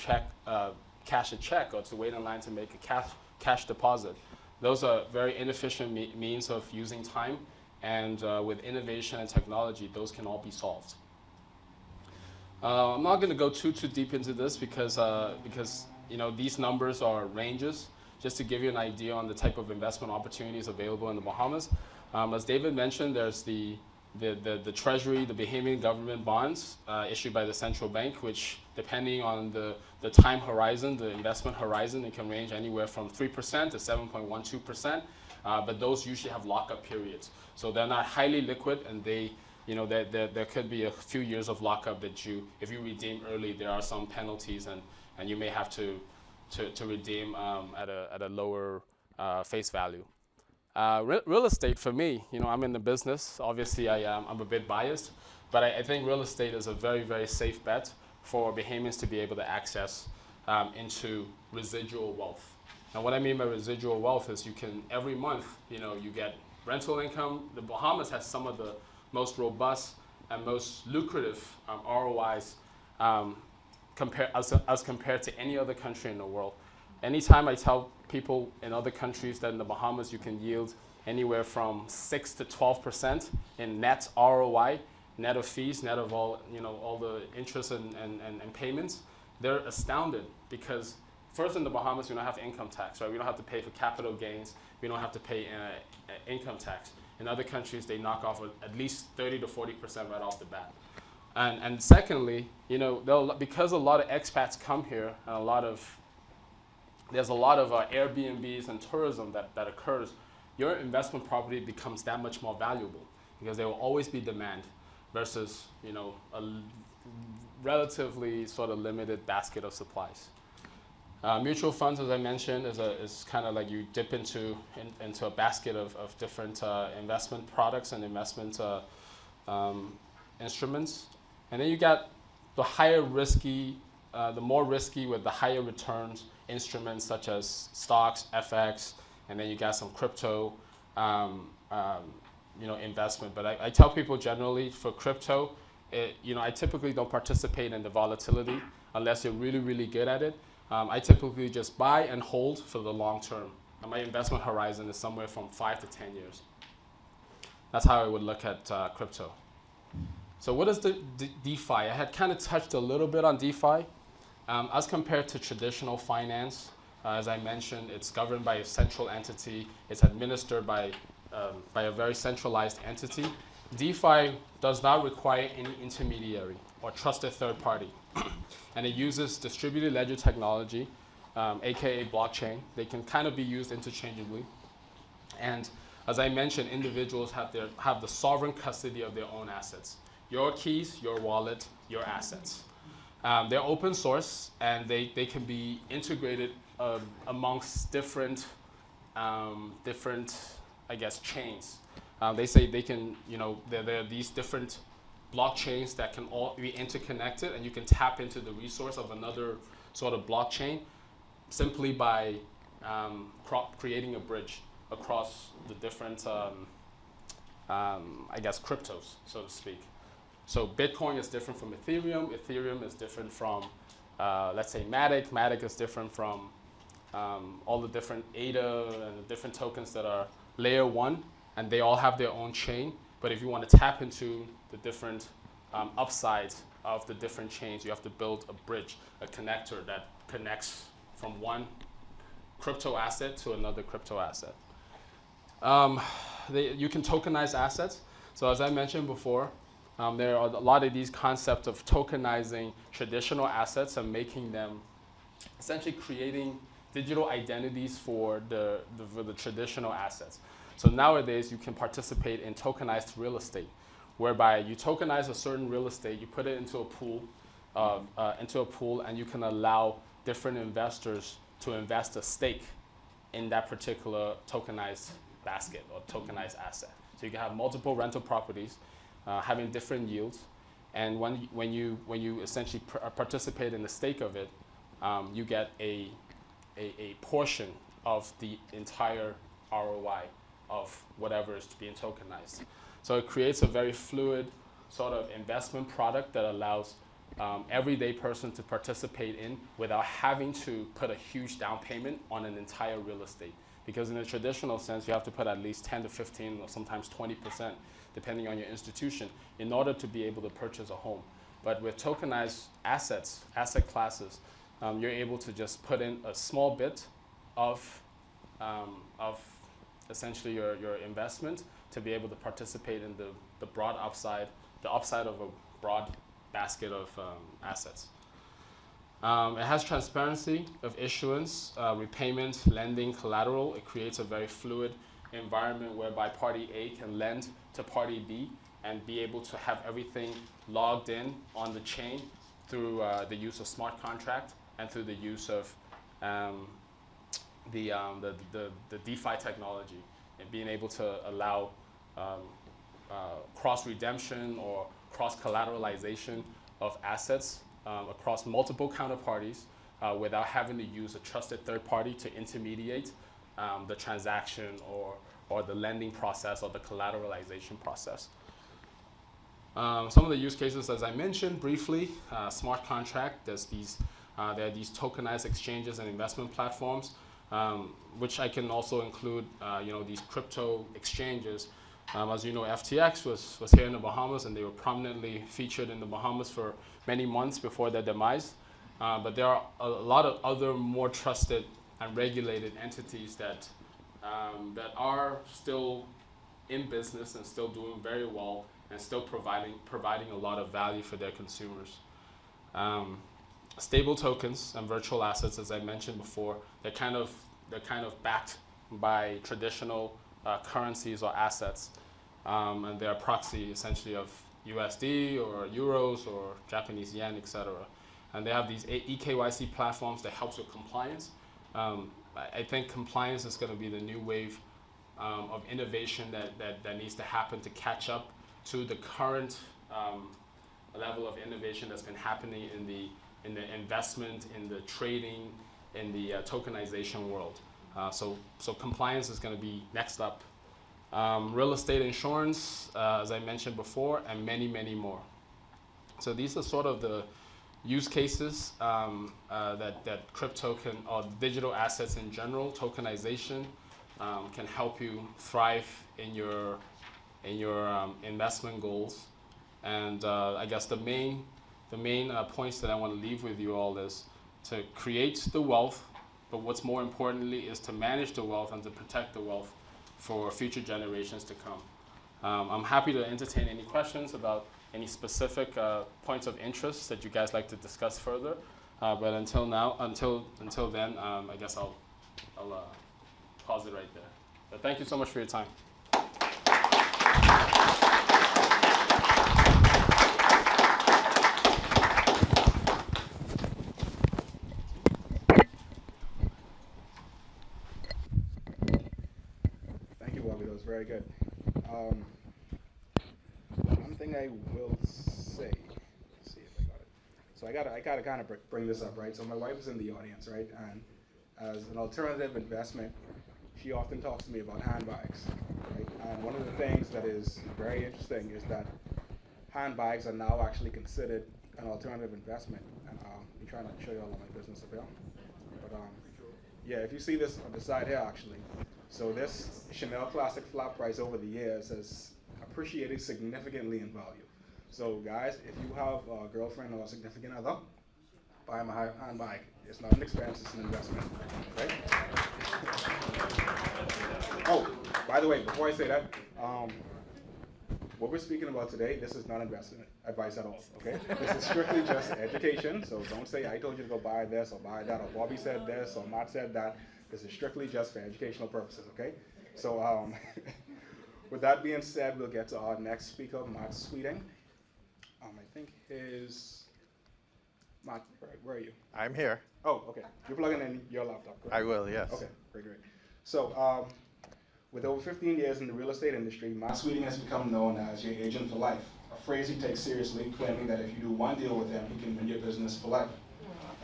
[SPEAKER 3] cash a check, or to wait in line to make a cash deposit. Those are very inefficient means of using time, and with innovation and technology, those can all be solved. I'm not going to go too deep into this because these numbers are ranges, just to give you an idea on the type of investment opportunities available in the Bahamas. As David mentioned, there's the Treasury, the Bahamian government bonds issued by the central bank, which, depending on the time horizon, the investment horizon, it can range anywhere from 3% to 7.12%, but those usually have lockup periods. So they're not highly liquid, and there could be a few years of lockup that if you redeem early, there are some penalties, and you may have to redeem at a lower face value. Real estate, for me, I'm in the business. Obviously, I'm a bit biased, but I think real estate is a very, very safe bet for Bahamians to be able to access into residual wealth. Now, what I mean by residual wealth is you can, every month, you get rental income. The Bahamas has some of the most robust and most lucrative ROIs as compared to any other country in the world. Anytime I tell people in other countries that in the Bahamas you can yield anywhere from 6 to 12% in net ROI, net of fees, net of all the interest and payments, they're astounded, because first, in the Bahamas, we don't have income tax, right? We don't have to pay for capital gains. We don't have to pay income tax. In other countries, they knock off at least 30 to 40% right off the bat. And secondly, because a lot of expats come here, and there's a lot of Airbnbs and tourism that occurs, your investment property becomes that much more valuable, because there will always be demand versus a relatively sort of limited basket of supplies. Mutual funds, as I mentioned, is kind of like you dip into a basket of different investment products and investment instruments. And then you got the more risky with the higher returns instruments, such as stocks, FX, and then you got some crypto investment. But I tell people generally for crypto, I typically don't participate in the volatility unless you're really, really good at it. I typically just buy and hold for the long term. And my investment horizon is somewhere from 5 to 10 years. That's how I would look at crypto. So what is the DeFi? I had kind of touched a little bit on DeFi. As compared to traditional finance, as I mentioned, it's governed by a central entity. It's administered by a very centralized entity. DeFi does not require any intermediary or trusted third party. And it uses distributed ledger technology, aka blockchain. They can kind of be used interchangeably. And as I mentioned, individuals have the sovereign custody of their own assets. Your keys, your wallet, your assets. They're open source, and they can be integrated amongst different chains. They say they can, there are these different blockchains that can all be interconnected, and you can tap into the resource of another sort of blockchain simply by creating a bridge across the different, cryptos, so to speak. So Bitcoin is different from Ethereum. Ethereum is different from, let's say, Matic. Matic is different from all the different ADA and the different tokens that are layer 1, and they all have their own chain. But if you want to tap into the different upsides of the different chains, you have to build a bridge, a connector that connects from one crypto asset to another crypto asset. You can tokenize assets. So as I mentioned before, there are a lot of these concepts of tokenizing traditional assets and making them, essentially creating digital identities for the traditional assets. So nowadays, you can participate in tokenized real estate, whereby you tokenize a certain real estate, you put it into a pool, and you can allow different investors to invest a stake in that particular tokenized basket or tokenized asset. So you can have multiple rental properties having different yields, and when you essentially participate in the stake of it, you get a a portion of the entire ROI of whatever is being tokenized. So it creates a very fluid sort of investment product that allows everyday person to participate in without having to put a huge down payment on an entire real estate. Because in a traditional sense, you have to put at least 10 to 15 or sometimes 20%, depending on your institution, in order to be able to purchase a home. But with tokenized assets, asset classes, you're able to just put in a small bit of essentially your investment to be able to participate in the broad upside, the upside of a broad basket of assets. It has transparency of issuance, repayment, lending, collateral. It creates a very fluid environment whereby party A can lend to party B and be able to have everything logged in on the chain through the use of smart contract and through the use of the DeFi technology, and being able to allow cross redemption or cross collateralization of assets across multiple counterparties without having to use a trusted third party to intermediate the transaction or the lending process or the collateralization process. Some of the use cases, as I mentioned briefly, smart contract. There are these tokenized exchanges and investment platforms, which I can also include, these crypto exchanges. As you know, FTX was here in the Bahamas, and they were prominently featured in the Bahamas for many months before their demise. But there are a lot of other more trusted and regulated entities that are still in business and still doing very well and still providing a lot of value for their consumers. Stable tokens and virtual assets, as I mentioned before, they're kind of backed by traditional currencies or assets, and they're a proxy essentially of USD or euros or Japanese yen, etc. And they have these eKYC platforms that helps with compliance. I think compliance is going to be the new wave of innovation that needs to happen to catch up to the current level of innovation that's been happening in the investment, in the trading, in the tokenization world. So compliance is going to be next up. Real estate insurance, as I mentioned before, and many, many more. So these are sort of the use cases that crypto can, or digital assets in general, tokenization, can help you thrive in your investment goals. And I guess the main points that I want to leave with you all is to create the wealth, but what's more importantly is to manage the wealth and to protect the wealth for future generations to come. I'm happy to entertain any questions about any specific points of interest that you guys like to discuss further. But until then, I guess I'll pause it right there. But thank you so much for your time.
[SPEAKER 1] Thank you, Wally. That was very good. One thing I will say, let's see if I got it. So I gotta kind of bring this up, right? So my wife is in the audience, right? And as an alternative investment, she often talks to me about handbags, right? And one of the things that is very interesting is that handbags are now actually considered an alternative investment. And I'm trying to show you all my business up here. But yeah, if you see this on the side here, actually. So this Chanel Classic flat price over the years has appreciated significantly in value. So guys, if you have a girlfriend or a significant other, buy them a handbag. It's not an expense, it's an investment, right? Oh, by the way, before I say that, what we're speaking about today, this is not investment advice at all, okay? This is strictly just education, so don't say I told you to go buy this or buy that, or Bobby said this or Matt said that. This is strictly just for educational purposes, okay? So with that being said, we'll get to our next speaker, Matt Sweeting. I think Matt, where are you?
[SPEAKER 4] I'm here.
[SPEAKER 1] Oh, okay. You're plugging in your laptop, correct?
[SPEAKER 4] I will, yes.
[SPEAKER 1] Okay, great. So with over 15 years in the real estate industry, Matt Sweeting has become known as your agent for life, a phrase he takes seriously, claiming that if you do one deal with him, he can win your business for life.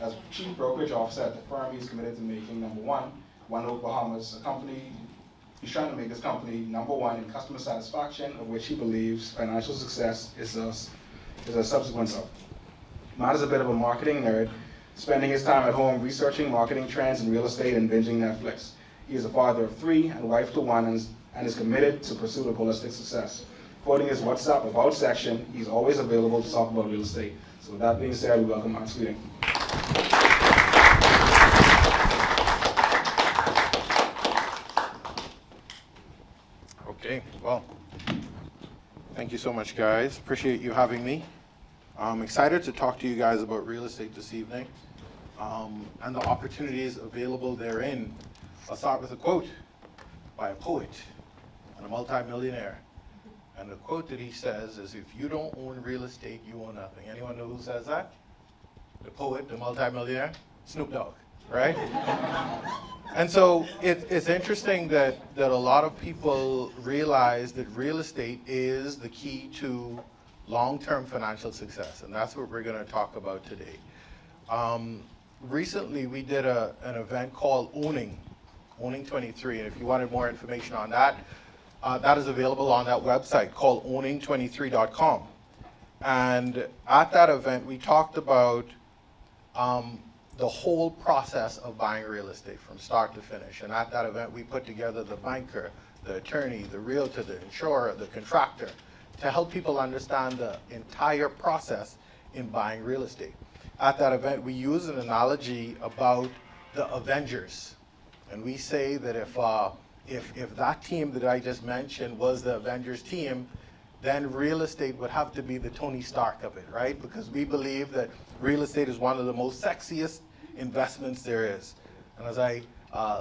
[SPEAKER 1] As Chief Brokerage Officer at the firm, he's committed to making number one, One Oak Bahamas, a company. He's trying to make this company number one in customer satisfaction, of which he believes financial success is a subsequence of. Matt is a bit of a marketing nerd, spending his time at home researching marketing trends in real estate and binging Netflix. He is a father of 3 and wife to 1 and is committed to pursuit of holistic success. Quoting his WhatsApp About section, he's always available to talk about real estate. So with that being said, we welcome Matt Sweeting.
[SPEAKER 4] Okay, well, thank you so much, guys. Appreciate you having me. I'm excited to talk to you guys about real estate this evening and the opportunities available therein. I'll start with a quote by a poet and a multimillionaire. And the quote that he says is, if you don't own real estate, you own nothing. Anyone know who says that? The poet, the multimillionaire? Snoop Dogg, right? And so it's interesting that a lot of people realize that real estate is the key to long-term financial success, and that's what we're going to talk about today. Recently, we did an event called Owning 23, and if you wanted more information on that, that is available on that website called owning23.com. And at that event, we talked about the whole process of buying real estate from start to finish. And at that event, we put together the banker, the attorney, the realtor, the insurer, the contractor, to help people understand the entire process in buying real estate. At that event, we used an analogy about the Avengers. And we say that if that team that I just mentioned was the Avengers team, then real estate would have to be the Tony Stark of it, right? Because we believe that real estate is one of the most sexiest investments there is. And as I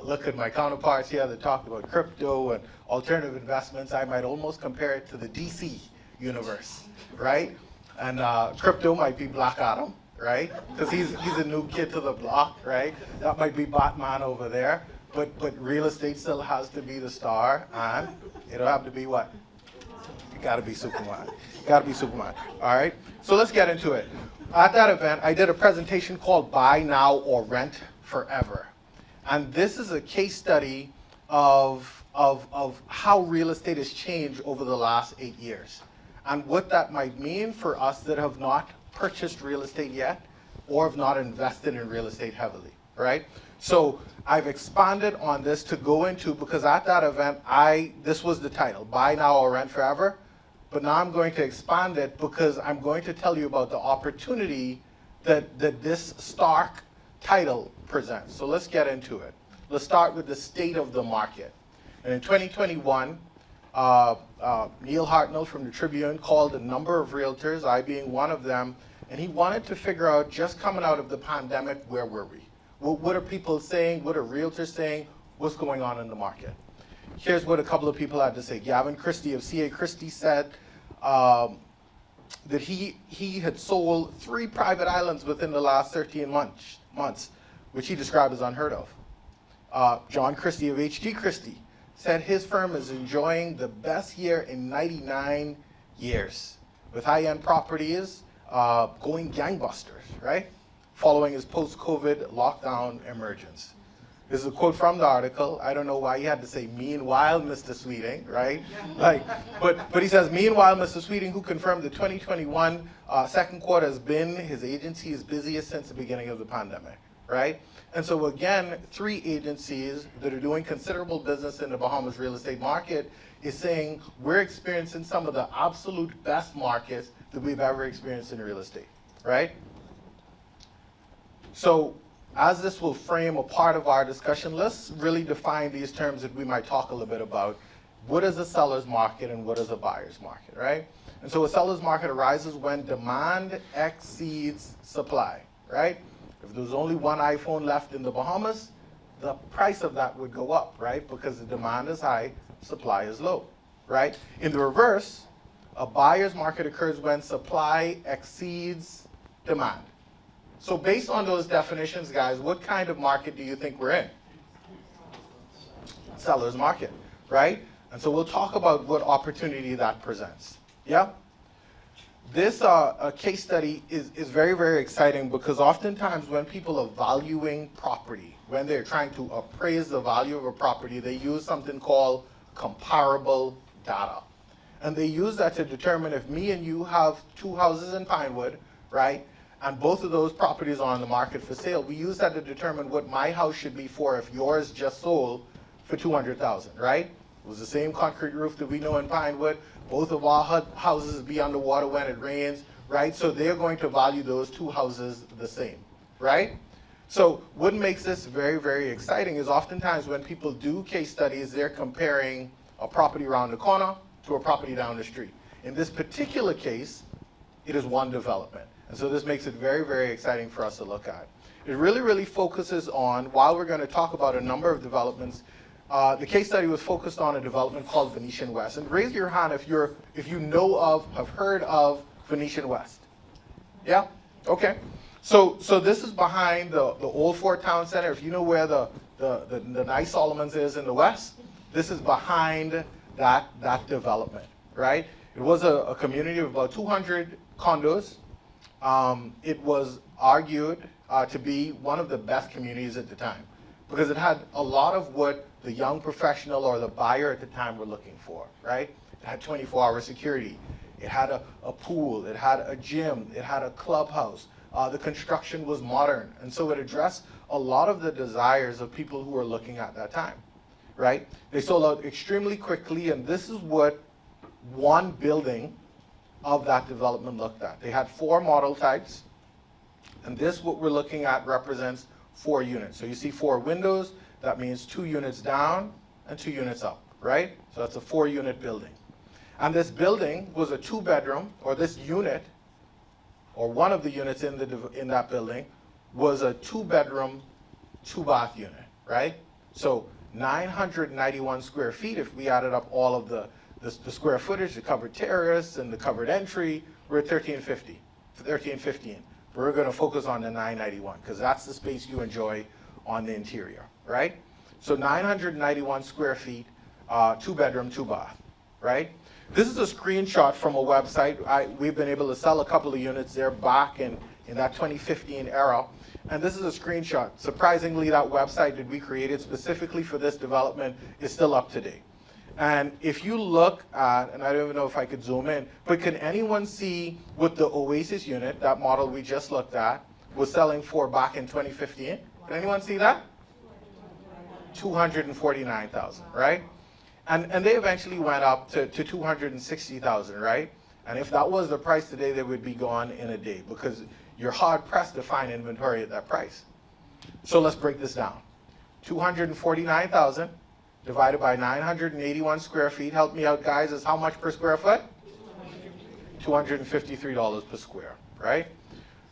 [SPEAKER 4] look at my counterparts here that talked about crypto and alternative investments, I might almost compare it to the DC universe, right? And crypto might be Black Adam, right? Because he's a new kid to the block, right? That might be Batman over there. But real estate still has to be the star, and it'll have to be what? You gotta be Superman. You gotta be Superman. All right? So let's get into it. At that event, I did a presentation called Buy Now or Rent Forever. And this is a case study of how real estate has changed over the last 8 years. And what that might mean for us that have not purchased real estate yet or have not invested in real estate heavily, right? So I've expanded on this to go into, because at that event, this was the title, Buy Now or Rent Forever. But now I'm going to expand it because I'm going to tell you about the opportunity that this stark title presents. So let's get into it. Let's start with the state of the market. And in 2021, Neil Hartnell from the Tribune called a number of realtors, I being one of them, and he wanted to figure out, just coming out of the pandemic, where were we? What are people saying? What are realtors saying? What's going on in the market? Here's what a couple of people had to say. Gavin Christie of C.A. Christie said that he had sold 3 private islands within the last 13 months, which he described as unheard of. John Christie of H.G. Christie said his firm is enjoying the best year in 99 years, with high-end properties going gangbusters, right? Following his post-COVID lockdown emergence. This is a quote from the article. I don't know why he had to say, meanwhile, Mr. Sweeting, right? But he says, meanwhile, Mr. Sweeting, who confirmed the 2021 second quarter has been his agency's busiest since the beginning of the pandemic, right? And so again, 3 agencies that are doing considerable business in the Bahamas real estate market is saying we're experiencing some of the absolute best markets that we've ever experienced in real estate, right? So as this will frame a part of our discussion, let's really define these terms that we might talk a little bit about. What is a seller's market and what is a buyer's market, right? And so a seller's market arises when demand exceeds supply, right? If there's only one iPhone left in the Bahamas, the price of that would go up, right? Because the demand is high, supply is low, right? In the reverse, a buyer's market occurs when supply exceeds demand. So based on those definitions, guys, what kind of market do you think we're in? Seller's market, right? And so we'll talk about what opportunity that presents. Yeah? this case study is very, very exciting because oftentimes when people are valuing property, when they're trying to appraise the value of a property, they use something called comparable data. And they use that to determine if me and you have two houses in Pinewood, right? And both of those properties are on the market for sale. We use that to determine what my house should be for if yours just sold for $200,000, right? It was the same concrete roof that we know in Pinewood. Both of our houses be underwater when it rains, right? So they're going to value those two houses the same, right? So what makes this very, very exciting is oftentimes when people do case studies, they're comparing a property around the corner to a property down the street. In this particular case, it is one development. And so this makes it very, very exciting for us to look at. It really, really focuses on, while we're going to talk about a number of developments, the case study was focused on a development called Venetian West. And raise your hand if you know of, have heard of Venetian West. Yeah? Okay. So this is behind the old Fort Town Center. If you know where the nice Solomon's is in the west, this is behind that development, right? It was a community of about 200 condos. It was argued to be one of the best communities at the time because it had a lot of what the young professional or the buyer at the time were looking for, right? It had 24-hour security. It had a pool. It had a gym. It had a clubhouse. The construction was modern. And so it addressed a lot of the desires of people who were looking at that time, right? They sold out extremely quickly, and this is what one building of that development looked at. They had 4 model types, and this, what we're looking at, represents 4 units. So you see 4 windows. That means 2 units down and 2 units up, right? So that's a 4-unit building. And this building was a 2-bedroom, or this unit, or one of the units in that building, was a 2-bedroom, 2-bath unit, right? So 991 square feet, if we added up all of the square footage, the covered terrace and the covered entry, we're at 1315. We're going to focus on the 991 because that's the space you enjoy on the interior, right? So 991 square feet, 2-bedroom, 2-bath, right? This is a screenshot from a website. We've been able to sell a couple of units there back in that 2015 era. And this is a screenshot. Surprisingly, that website that we created specifically for this development is still up to date. And if you look at, and I don't even know if I could zoom in, but can anyone see what the Oasis unit, that model we just looked at, was selling for back in 2015? Can anyone see that? $249,000, right? And they eventually went up to $260,000, right? And if that was the price today, they would be gone in a day because you're hard pressed to find inventory at that price. So let's break this down. $249,000 divided by 981 square feet. Help me out, guys. Is how much per square foot? $253 per square, right?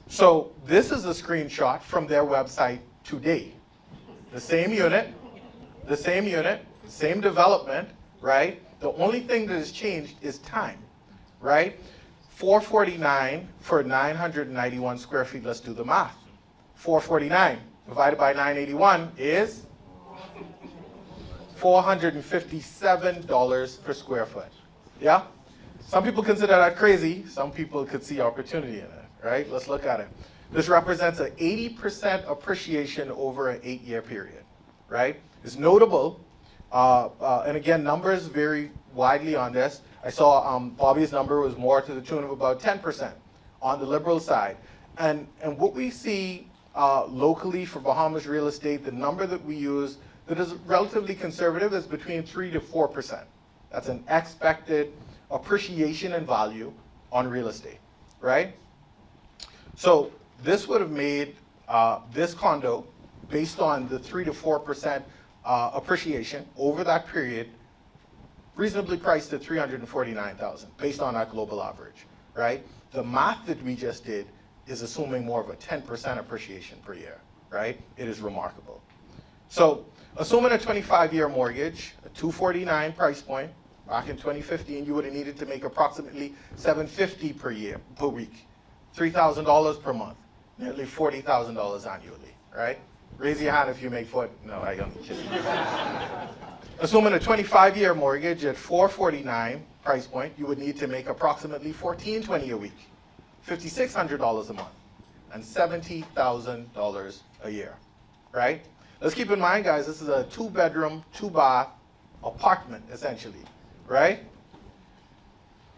[SPEAKER 4] So this is a screenshot from their website today. The same unit, same development, right? The only thing that has changed is time, right? $449 for 991 square feet. Let's do the math. $449 divided by 981 is $457 per square foot. Yeah? Some people consider that crazy. Some people could see opportunity in it, right? Let's look at it. This represents an 80% appreciation over an 8-year period, right? It's notable. And again, numbers vary widely on this. I saw Bobby's number was more to the tune of about 10% on the liberal side. And what we see locally for Bahamas real estate, the number that we use that is relatively conservative is between 3 to 4%. That's an expected appreciation in value on real estate, right? So this would have made this condo, based on the 3 to 4% appreciation over that period, reasonably priced at $349,000 based on that global average, right? The math that we just did is assuming more of a 10% appreciation per year, right? It is remarkable. So assuming a 25-year mortgage, a $249 price point, back in 2015, you would have needed to make approximately $750 per week, $3,000 per month, nearly $40,000 annually, right? Raise your hand if you make no, I only kidding. Assuming a 25-year mortgage at $449, price point, you would need to make approximately $1,420 a week, $5,600 a month, and $70,000 a year, right? Let's keep in mind, guys, this is a 2-bedroom, 2-bath apartment, essentially, right?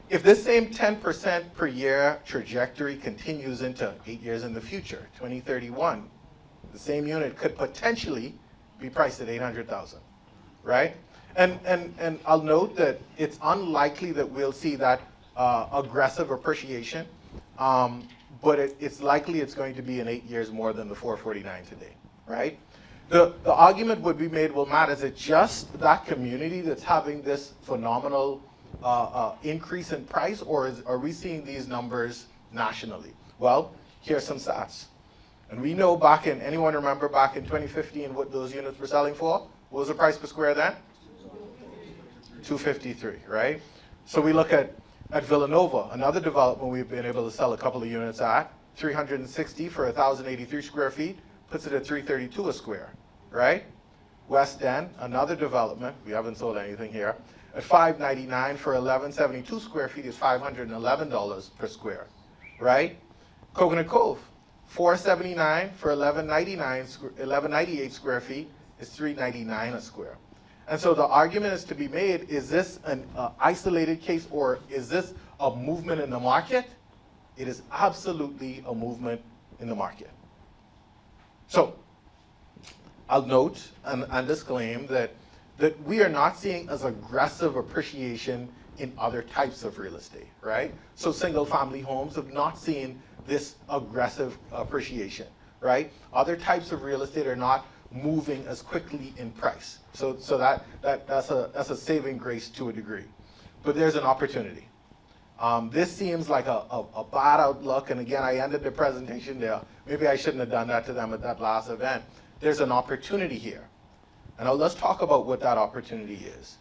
[SPEAKER 4] If this same 10% per year trajectory continues into 8 years in the future, 2031, the same unit could potentially be priced at $800,000, right? And I'll note that it's unlikely that we'll see that aggressive appreciation, but it's likely it's going to be in 8 years more than the $449 today, right? The argument would be made, well, Matt, is it just that community that's having this phenomenal increase in price, or are we seeing these numbers nationally? Well, here's some stats. And we know anyone remember back in 2015 what those units were selling for? What was the price per square then? $253, right? So we look at Villanova, another development we've been able to sell a couple of units at, $360 for 1,083 square feet, puts it at $332 a square, right? West End, another development, we haven't sold anything here, at $599 for 1,172 square feet is $511 per square, right? Coconut Cove, $479 for 1,198 square feet is $399 a square. And so the argument is to be made, is this an isolated case, or is this a movement in the market? It is absolutely a movement in the market. So I'll note and disclaim that we are not seeing as aggressive appreciation in other types of real estate, right? So single family homes have not seen this aggressive appreciation, right? Other types of real estate are not moving as quickly in price. So that's a saving grace to a degree. But there's an opportunity. This seems like a bad outlook, and again, I ended the presentation there. Maybe I shouldn't have done that to them at that last event. There's an opportunity here. And now let's talk about what that opportunity is.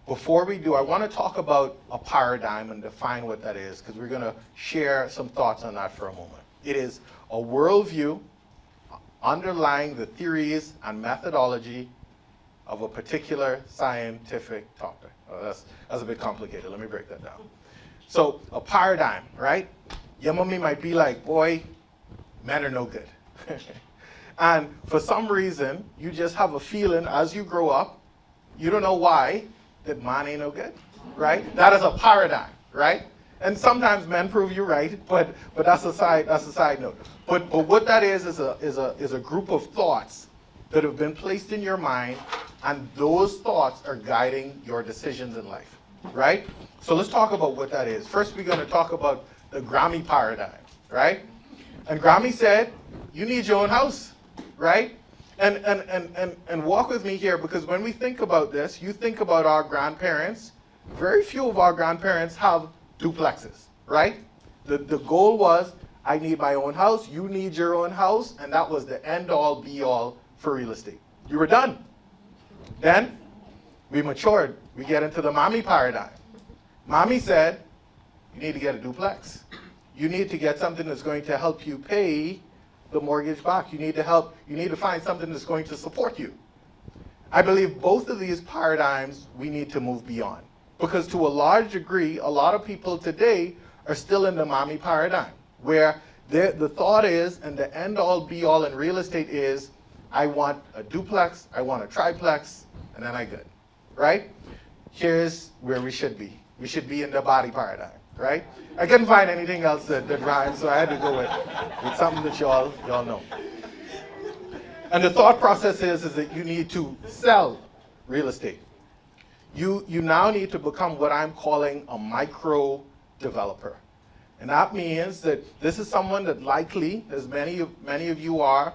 [SPEAKER 4] Before we do, I want to talk about a paradigm and define what that is, because we're going to share some thoughts on that for a moment. It is a worldview underlying the theories and methodology of a particular scientific topic. Oh, that's a bit complicated. Let me break that down. So a paradigm, right? Your mommy might be like, boy, men are no good. And for some reason, you just have a feeling as you grow up, you don't know why, that man ain't no good, right? That is a paradigm, right? And sometimes men prove you right, but that's a side note. But what that is a group of thoughts that have been placed in your mind, and those thoughts are guiding your decisions in life, right? So let's talk about what that is. First, we're going to talk about the Grammy paradigm, right? And Grammy said, you need your own house, right? And walk with me here, because when we think about this, you think about our grandparents. Very few of our grandparents have duplexes, right? The goal was, I need my own house, you need your own house, and that was the end-all, be-all for real estate. You were done. Then, we matured. We get into the mommy paradigm. Mommy said, you need to get a duplex. You need to get something that's going to help you pay the mortgage back. You need to find something that's going to support you. I believe both of these paradigms we need to move beyond. Because to a large degree, a lot of people today are still in the mommy paradigm, where the thought is, and the end-all, be-all in real estate is, I want a duplex, I want a triplex, and then I'm good, right? Here's where we should be. We should be in the body paradigm, right? I couldn't find anything else that rhymes, so I had to go with something that y'all know. And the thought process is that you need to sell real estate. You now need to become what I'm calling a micro developer. And that means that this is someone that likely, as many of you are,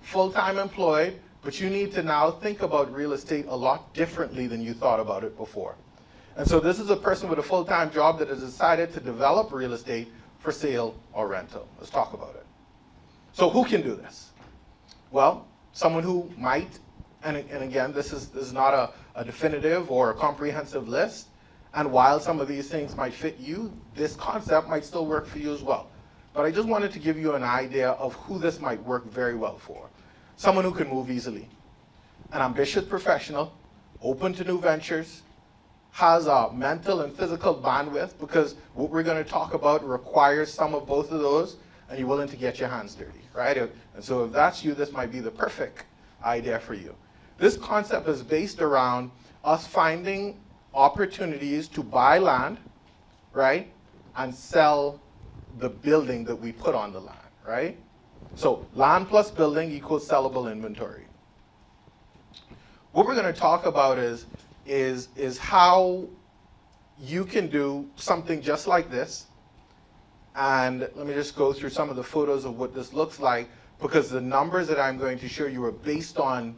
[SPEAKER 4] full-time employed, but you need to now think about real estate a lot differently than you thought about it before. And so this is a person with a full-time job that has decided to develop real estate for sale or rental. Let's talk about it. So who can do this? Well, someone who might, and again, this is not a definitive or a comprehensive list, and while some of these things might fit you, this concept might still work for you as well. But I just wanted to give you an idea of who this might work very well for. Someone who can move easily, an ambitious professional, open to new ventures, has a mental and physical bandwidth, because what we're going to talk about requires some of both of those, and you're willing to get your hands dirty, right? And so if that's you, this might be the perfect idea for you. This concept is based around us finding opportunities to buy land, right, and sell the building that we put on the land, right? So land plus building equals sellable inventory. What we're going to talk about is how you can do something just like this. And let me just go through some of the photos of what this looks like, because the numbers that I'm going to show you are based on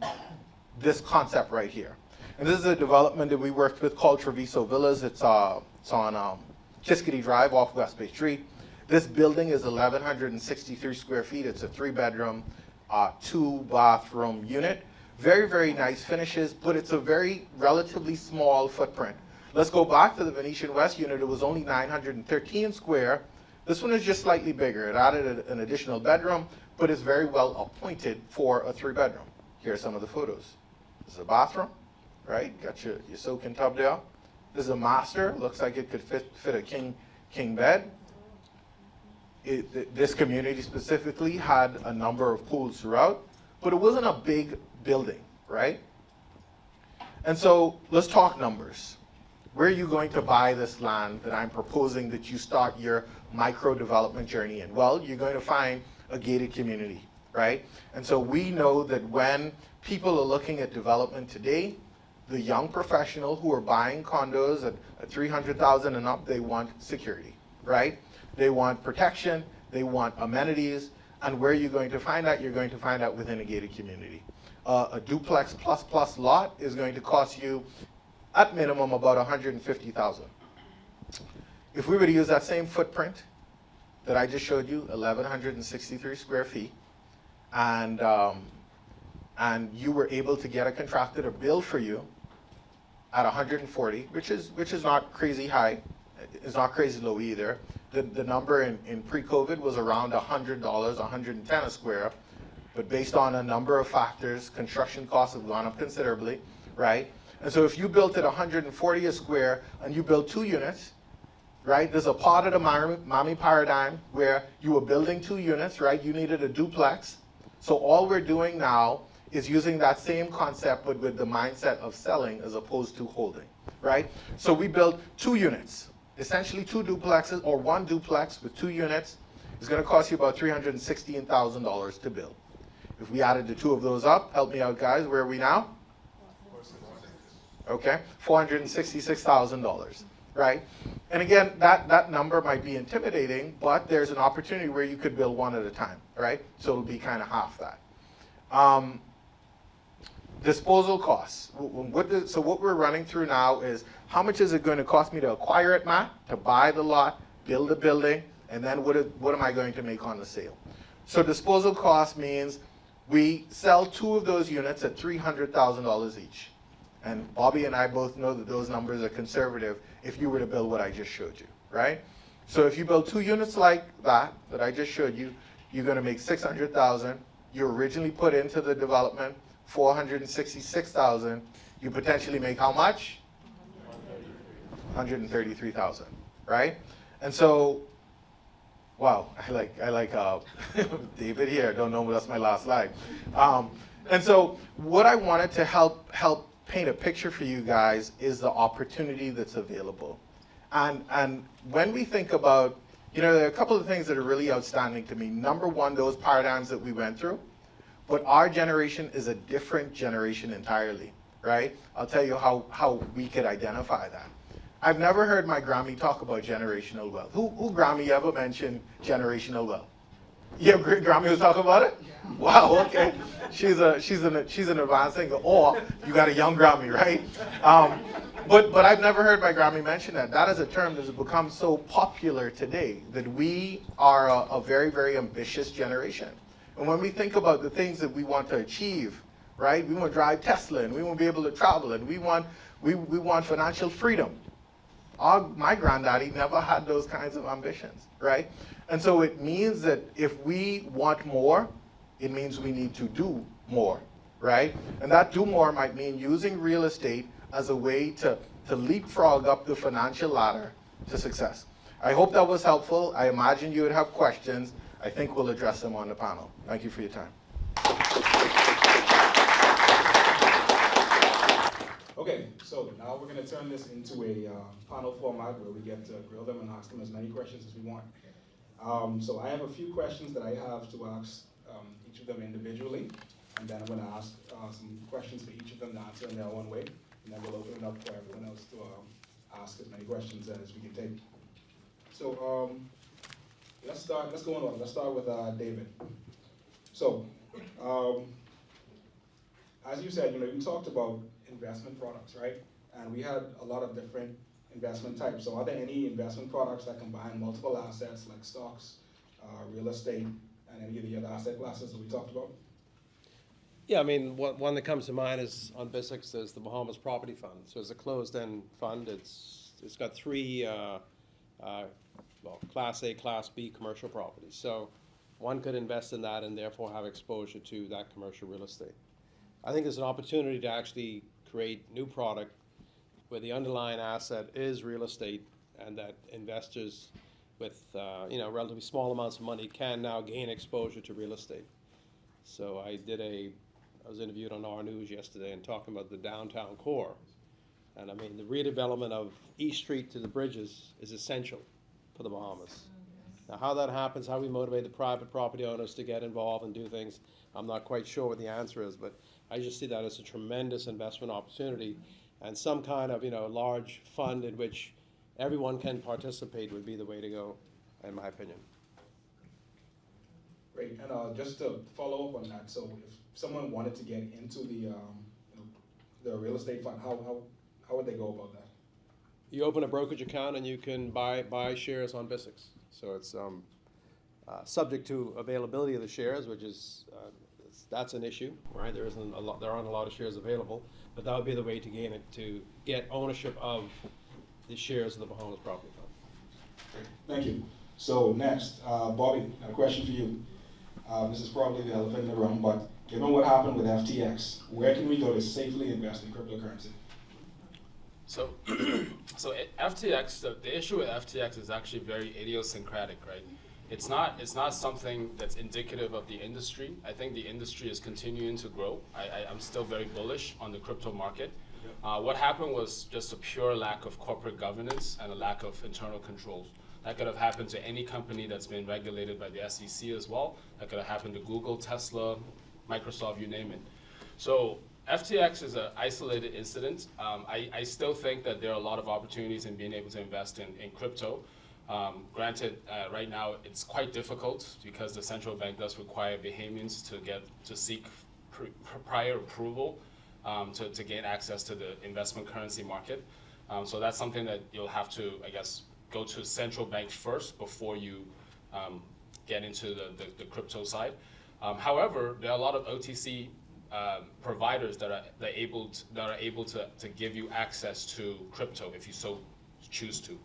[SPEAKER 4] this concept right here. And this is a development that we worked with called Treviso Villas. It's on Kiskadee Drive off West Bay Street. This building is 1,163 square feet. It's a 3-bedroom, 2-bathroom unit. Very, very nice finishes, but it's a very relatively small footprint. Let's go back to the Venetian West unit. It was only 913 square. This one is just slightly bigger. It added an additional bedroom, but it's very well appointed for a 3-bedroom. Here are some of the photos. This is a bathroom, right? Got your soak-in tub there. This is a master. Looks like it could fit a king bed. This community specifically had a number of pools throughout, but it wasn't a big building, right? And so let's talk numbers. Where are you going to buy this land that I'm proposing that you start your micro development journey in? Well, you're going to find a gated community, right? And so we know that when people are looking at development today, the young professional who are buying condos at $300,000 and up, they want security, right? They want protection, they want amenities, and where are you going to find that? You're going to find that within a gated community. A duplex plus lot is going to cost you, at minimum, about $150,000. If we were to use that same footprint that I just showed you, 1,163 square feet, and you were able to get a contractor to build for you at 140, which is not crazy high, it's not crazy low either. The number in pre-COVID was around $100, 110 a square, but based on a number of factors, construction costs have gone up considerably, right? And so if you built at 140 a square and you built 2 units, right? There's a part of the Miami paradigm where you were building 2 units, right? You needed a duplex. So all we're doing now is using that same concept, but with the mindset of selling as opposed to holding, right? So we built 2 units, essentially 2 duplexes, or 1 duplex with 2 units. It's going to cost you about $316,000 to build. If we added the 2 of those up, help me out, guys, where are we now? Okay, $466,000, right? And again, that number might be intimidating, but there's an opportunity where you could build 1 at a time, right? So it'll be kind of half that. Disposal costs. So what we're running through now is, how much is it going to cost me to acquire it, Matt, to buy the lot, build the building, and then what am I going to make on the sale? So disposal cost means we sell 2 of those units at $300,000 each. And Bobby and I both know that those numbers are conservative if you were to build what I just showed you, right? So if you build 2 units like that I just showed you, you're going to make $600,000. You originally put into the development $466,000. You potentially make how much? $133,000, right? And so, wow, I like David here. Don't know, but that's my last slide. And so what I wanted to help paint a picture for you guys is the opportunity that's available. And when we think about, there are a couple of things that are really outstanding to me. Number one, those paradigms that we went through. But our generation is a different generation entirely, right? I'll tell you how we could identify that. I've never heard my Grammy talk about generational wealth. Who Grammy ever mentioned generational wealth? Yeah, Grammy was talking about it? Yeah. Wow, okay. She's an advanced singer. Or you got a young Grammy, right? But I've never heard my Grammy mention that. That is a term that has become so popular today, that we are a very, very ambitious generation. And when we think about the things that we want to achieve, right? We want to drive Tesla, and we want to be able to travel, and we want financial freedom. My granddaddy never had those kinds of ambitions, right? And so it means that if we want more, it means we need to do more, right? And that do more might mean using real estate as a way to to leapfrog up the financial ladder to success. I hope that was helpful. I imagine you would have questions. I think we'll address them on the panel. Thank you for your time.
[SPEAKER 1] Okay, so now we're going to turn this into a panel format where we get to grill them and ask them as many questions as we want. So I have a few questions that I have to ask each of them individually, and then I'm going to ask some questions for each of them to answer in their own way, and then we'll open it up for everyone else to ask as many questions as we can take. So let's go in order. Let's start with David. So as you said, you talked about investment products, right? And we had a lot of different investment types. So are there any investment products that combine multiple assets like stocks, real estate, and any of the other asset classes that we talked about?
[SPEAKER 2] Yeah, I mean, one that comes to mind is on BISX is the Bahamas Property Fund. So it's a closed-end fund. It's got three Class A, Class B commercial properties. So one could invest in that and therefore have exposure to that commercial real estate. I think there's an opportunity to actually create new product where the underlying asset is real estate, and that investors with relatively small amounts of money can now gain exposure to real estate. So I was interviewed on our news yesterday and talking about the downtown core. And I mean, the redevelopment of East Street to the bridges is essential for the Bahamas. Now, how that happens, how we motivate the private property owners to get involved and do things, I'm not quite sure what the answer is, but I just see that as a tremendous investment opportunity, and some kind of large fund in which everyone can participate would be the way to go, in my opinion.
[SPEAKER 1] Great, and just to follow up on that, so if someone wanted to get into the real estate fund, how would they go about that?
[SPEAKER 2] You open a brokerage account and you can buy shares on BISX. So it's subject to availability of the shares, which is that's an issue, right? There aren't a lot of shares available, but that would be the way to get ownership of the shares of the Bahamas Property Fund.
[SPEAKER 1] Thank you. So next, Bobby, a question for you. This is probably the elephant in the room, but given what happened with FTX, where can we go to safely invest in cryptocurrency?
[SPEAKER 3] So FTX, the issue with FTX is actually very idiosyncratic, right? It's not something that's indicative of the industry. I think the industry is continuing to grow. I'm still very bullish on the crypto market. What happened was just a pure lack of corporate governance and a lack of internal controls. That could have happened to any company that's been regulated by the SEC as well. That could have happened to Google, Tesla, Microsoft, you name it. So FTX is an isolated incident. I still think that there are a lot of opportunities in being able to invest in crypto. Granted, right now it's quite difficult because the central bank does require Bahamians to seek prior approval to gain access to the investment currency market. So that's something that you'll have to, I guess, go to central bank first before you get into the crypto side. However, there are a lot of OTC providers that are able to give you access to crypto if you so choose to.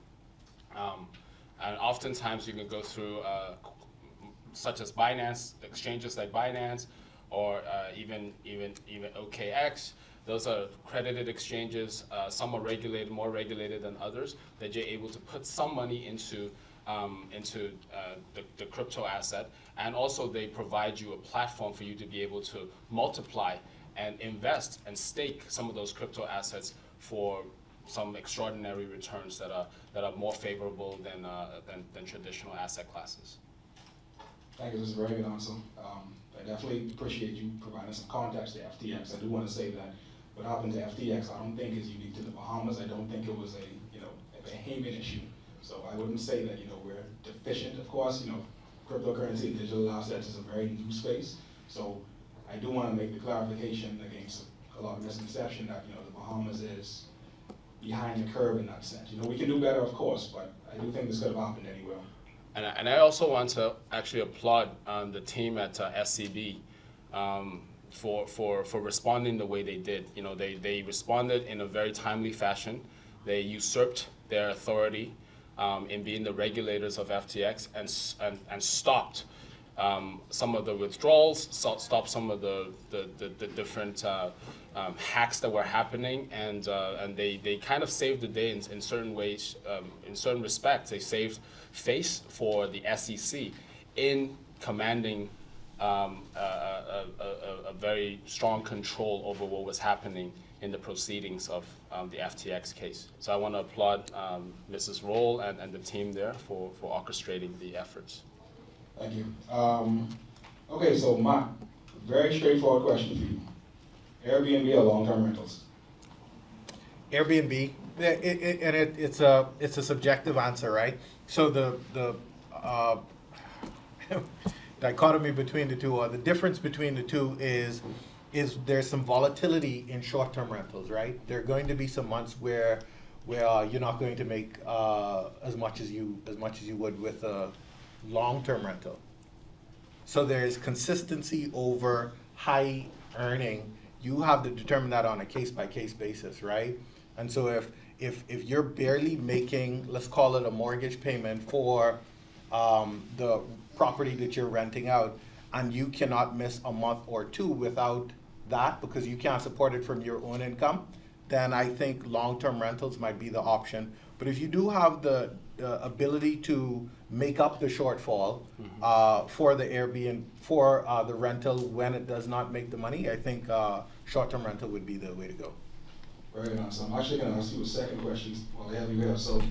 [SPEAKER 3] And oftentimes you can go through such as Binance, exchanges like Binance, or even OKX. Those are accredited exchanges. Some are regulated, more regulated than others, that you're able to put some money into the crypto asset, and also they provide you a platform for you to be able to multiply and invest and stake some of those crypto assets for some extraordinary returns that are more favorable than traditional asset classes.
[SPEAKER 1] Thank you. This is a very good answer. I definitely appreciate you providing some context to FTX. I do want to say that what happened to FTX, I don't think is unique to the Bahamas. I don't think it was a Bahamian issue. So I wouldn't say that we're deficient. Of course, cryptocurrency, digital assets is a very new space. So I do want to make the clarification against a lot of misconception that the Bahamas is behind the curve in that sense. We can do better, of course, but I do think this could have happened anywhere.
[SPEAKER 3] And I also want to actually applaud the team at SCB for responding the way they did. They responded in a very timely fashion. They usurped their authority in being the regulators of FTX and stopped some of the withdrawals, stop some of the different hacks that were happening, and they kind of saved the day in certain ways, in certain respects. They saved face for the SEC in commanding a very strong control over what was happening in the proceedings of the FTX case. So I want to applaud Mrs. Roll and the team there for orchestrating the efforts.
[SPEAKER 1] Thank you. Okay, so Matt, very straightforward question for you. Airbnb or long-term rentals?
[SPEAKER 4] Airbnb, it's a subjective answer, right? So the dichotomy between the two, or the difference between the two is there's some volatility in short-term rentals, right? There are going to be some months where you're not going to make as much as you would with a long-term rental. So there's consistency over high earning. You have to determine that on a case-by-case basis, right? And so if you're barely making, let's call it a mortgage payment for the property that you're renting out, and you cannot miss a month or two without that because you can't support it from your own income, then I think long-term rentals might be the option. But if you do have the ability to make up the shortfall for the Airbnb, for the rental when it does not make the money, I think short-term rental would be the way to go.
[SPEAKER 1] Very nice. I'm actually going to ask you a second question while I have you here. So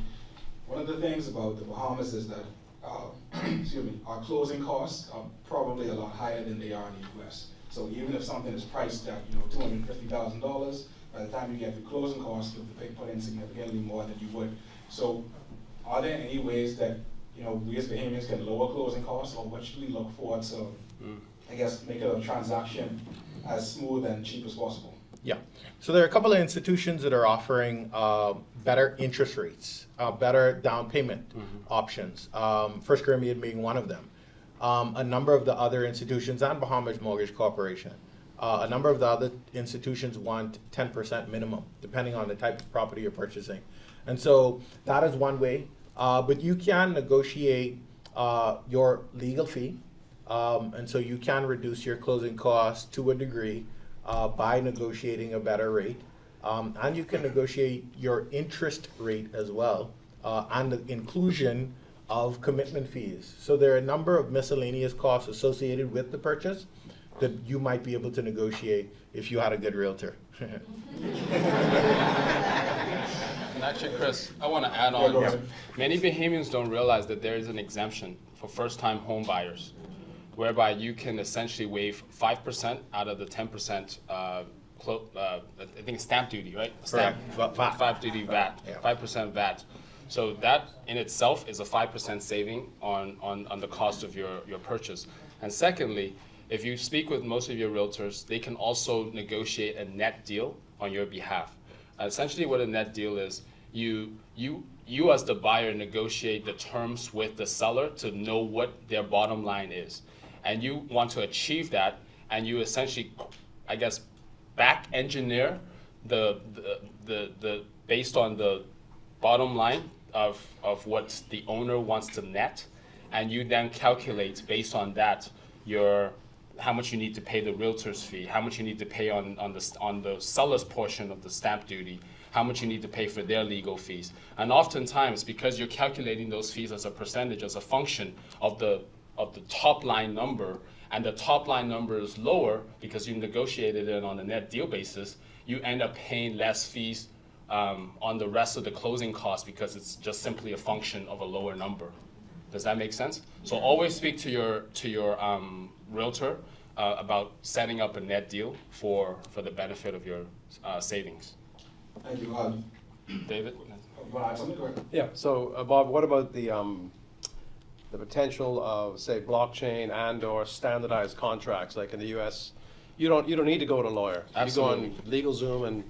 [SPEAKER 1] one of the things about the Bahamas is that excuse me, our closing costs are probably a lot higher than they are in the US. So even if something is priced at $250,000, by the time you get the closing costs, you have to put in significantly more than you would. So are there any ways that we as Bahamians can lower closing costs, or what should we look for to, I guess, make a transaction as smooth and cheap as possible?
[SPEAKER 4] Yeah. So there are a couple of institutions that are offering better interest rates, better down payment options. First Caribbean being one of them. A number of the other institutions, and Bahamas Mortgage Corporation, a number of the other institutions want 10% minimum, depending on the type of property you're purchasing. And so that is one way. But you can negotiate your legal fee, and so you can reduce your closing costs to a degree by negotiating a better rate. And you can negotiate your interest rate as well, and the inclusion of commitment fees. So there are a number of miscellaneous costs associated with the purchase that you might be able to negotiate if you had a good realtor.
[SPEAKER 3] And actually, Chris, I want to add on. Many Bahamians don't realize that there is an exemption for first-time home buyers, whereby you can essentially waive 5% out of the 10%, I think stamp duty, right? Stamp,
[SPEAKER 4] VAT.
[SPEAKER 3] 5 duty VAT,
[SPEAKER 4] Yeah.
[SPEAKER 3] 5% VAT. So that in itself is a 5% saving on the cost of your purchase. And secondly, if you speak with most of your realtors, they can also negotiate a net deal on your behalf. Essentially what a net deal is, you as the buyer negotiate the terms with the seller to know what their bottom line is. And you want to achieve that, and you essentially, I guess, back engineer the based on the bottom line of what the owner wants to net, and you then calculate based on that how much you need to pay the realtor's fee, how much you need to pay on the seller's portion of the stamp duty, how much you need to pay for their legal fees. And oftentimes, because you're calculating those fees as a percentage, as a function of the top line number, and the top line number is lower because you negotiated it on a net deal basis, you end up paying less fees on the rest of the closing costs because it's just simply a function of a lower number. Does that make sense? So always speak to your realtor about setting up a net deal for the benefit of your savings.
[SPEAKER 1] Thank you.
[SPEAKER 3] David?
[SPEAKER 1] Want to add something? Go ahead.
[SPEAKER 2] Yeah, so Bob, what about the potential of, say, blockchain and or standardized contracts, like in the US? You don't need to go to a lawyer.
[SPEAKER 3] Absolutely.
[SPEAKER 2] You go on LegalZoom and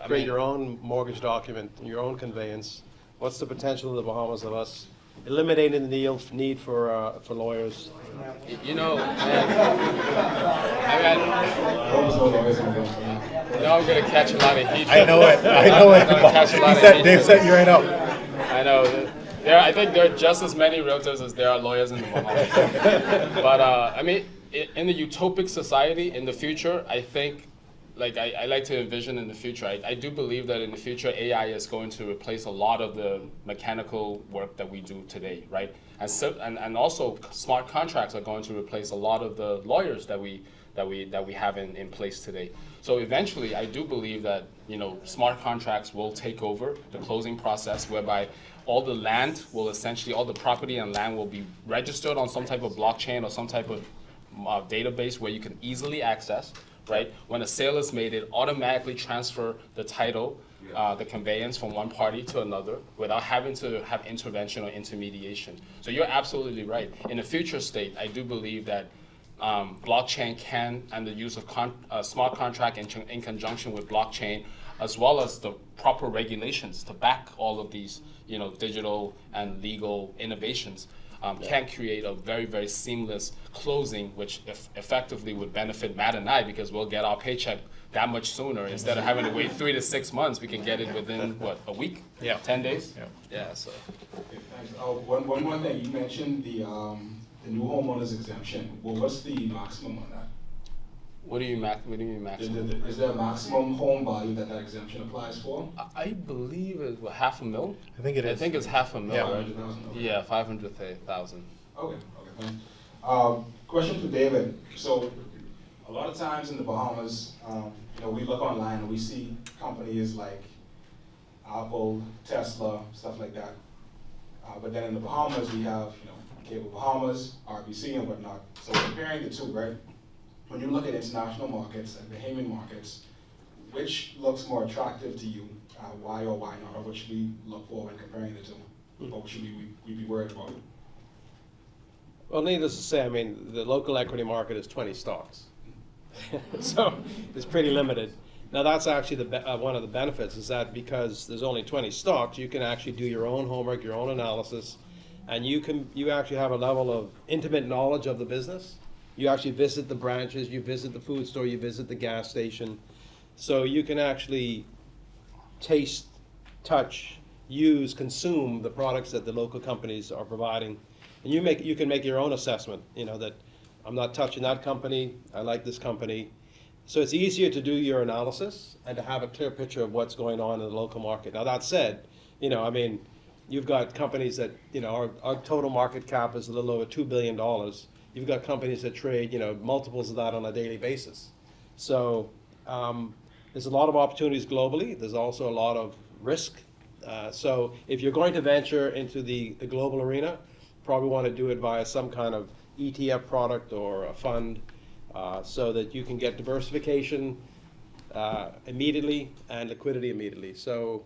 [SPEAKER 2] create your own mortgage document, your own conveyance. What's the potential in the Bahamas of us eliminating the need for lawyers?
[SPEAKER 3] You know, now I'm going to catch a lot of heat.
[SPEAKER 4] I know it.
[SPEAKER 3] I'm gonna catch a lot of heat.
[SPEAKER 4] Dave set you right up.
[SPEAKER 3] I know. I think there are just as many realtors as there are lawyers in the Bahamas. But I mean, in the utopic society, in the future, I think, like I like to envision in the future, I do believe that in the future, AI is going to replace a lot of the mechanical work that we do today, right? And also, smart contracts are going to replace a lot of the lawyers that we have in place today. So eventually, I do believe that smart contracts will take over the closing process, whereby all the land will essentially, all the property and land will be registered on some type of blockchain or some type of database where you can easily access, right? When a sale is made, it automatically transfer the title, the conveyance from one party to another without having to have intervention or intermediation. So you're absolutely right. In a future state, I do believe that blockchain can, and the use of smart contract in conjunction with blockchain, as well as the proper regulations to back all of these, digital and legal innovations, can create a very, very seamless closing, which effectively would benefit Matt and I, because we'll get our paycheck that much sooner. Instead of having to wait 3 to 6 months, we can get it within, what, a week?
[SPEAKER 2] Yeah.
[SPEAKER 3] 10 days?
[SPEAKER 2] Yeah.
[SPEAKER 3] So.
[SPEAKER 1] Okay, thanks. One more thing, you mentioned the new homeowners exemption. Well, what's the maximum on that?
[SPEAKER 3] What do you mean maximum?
[SPEAKER 1] Is there a maximum home value that exemption applies for?
[SPEAKER 3] I believe it's $500,000.
[SPEAKER 4] I think it is.
[SPEAKER 3] I think it's $500,000.
[SPEAKER 4] Yeah.
[SPEAKER 3] Right?
[SPEAKER 1] 500,000? Okay.
[SPEAKER 3] Yeah, 500,000.
[SPEAKER 1] Okay, fine. Question for David. So, a lot of times in the Bahamas, we look online and we see companies like Apple, Tesla, stuff like that. But then in the Bahamas, we have, Cable Bahamas, RBC, and whatnot. So comparing the two, right? When you look at international markets and Bahamian markets, which looks more attractive to you? Why or why not? Or what should we look for when comparing the two? What should we be worried about?
[SPEAKER 2] Well, needless to say, I mean, the local equity market is 20 stocks. So it's pretty limited. Now that's actually one of the benefits, is that because there's only 20 stocks, you can actually do your own homework, your own analysis, and you actually have a level of intimate knowledge of the business. You actually visit the branches, you visit the food store, you visit the gas station. So you can actually taste, touch, use, consume the products that the local companies are providing. And you can make your own assessment, that I'm not touching that company, I like this company. So it's easier to do your analysis and to have a clear picture of what's going on in the local market. Now that said, you've got companies that, our total market cap is a little over $2 billion. You've got companies that trade, multiples of that on a daily basis. So there's a lot of opportunities globally. There's also a lot of risk. So if you're going to venture into the global arena, probably want to do it via some kind of ETF product or a fund, so that you can get diversification immediately and liquidity immediately. So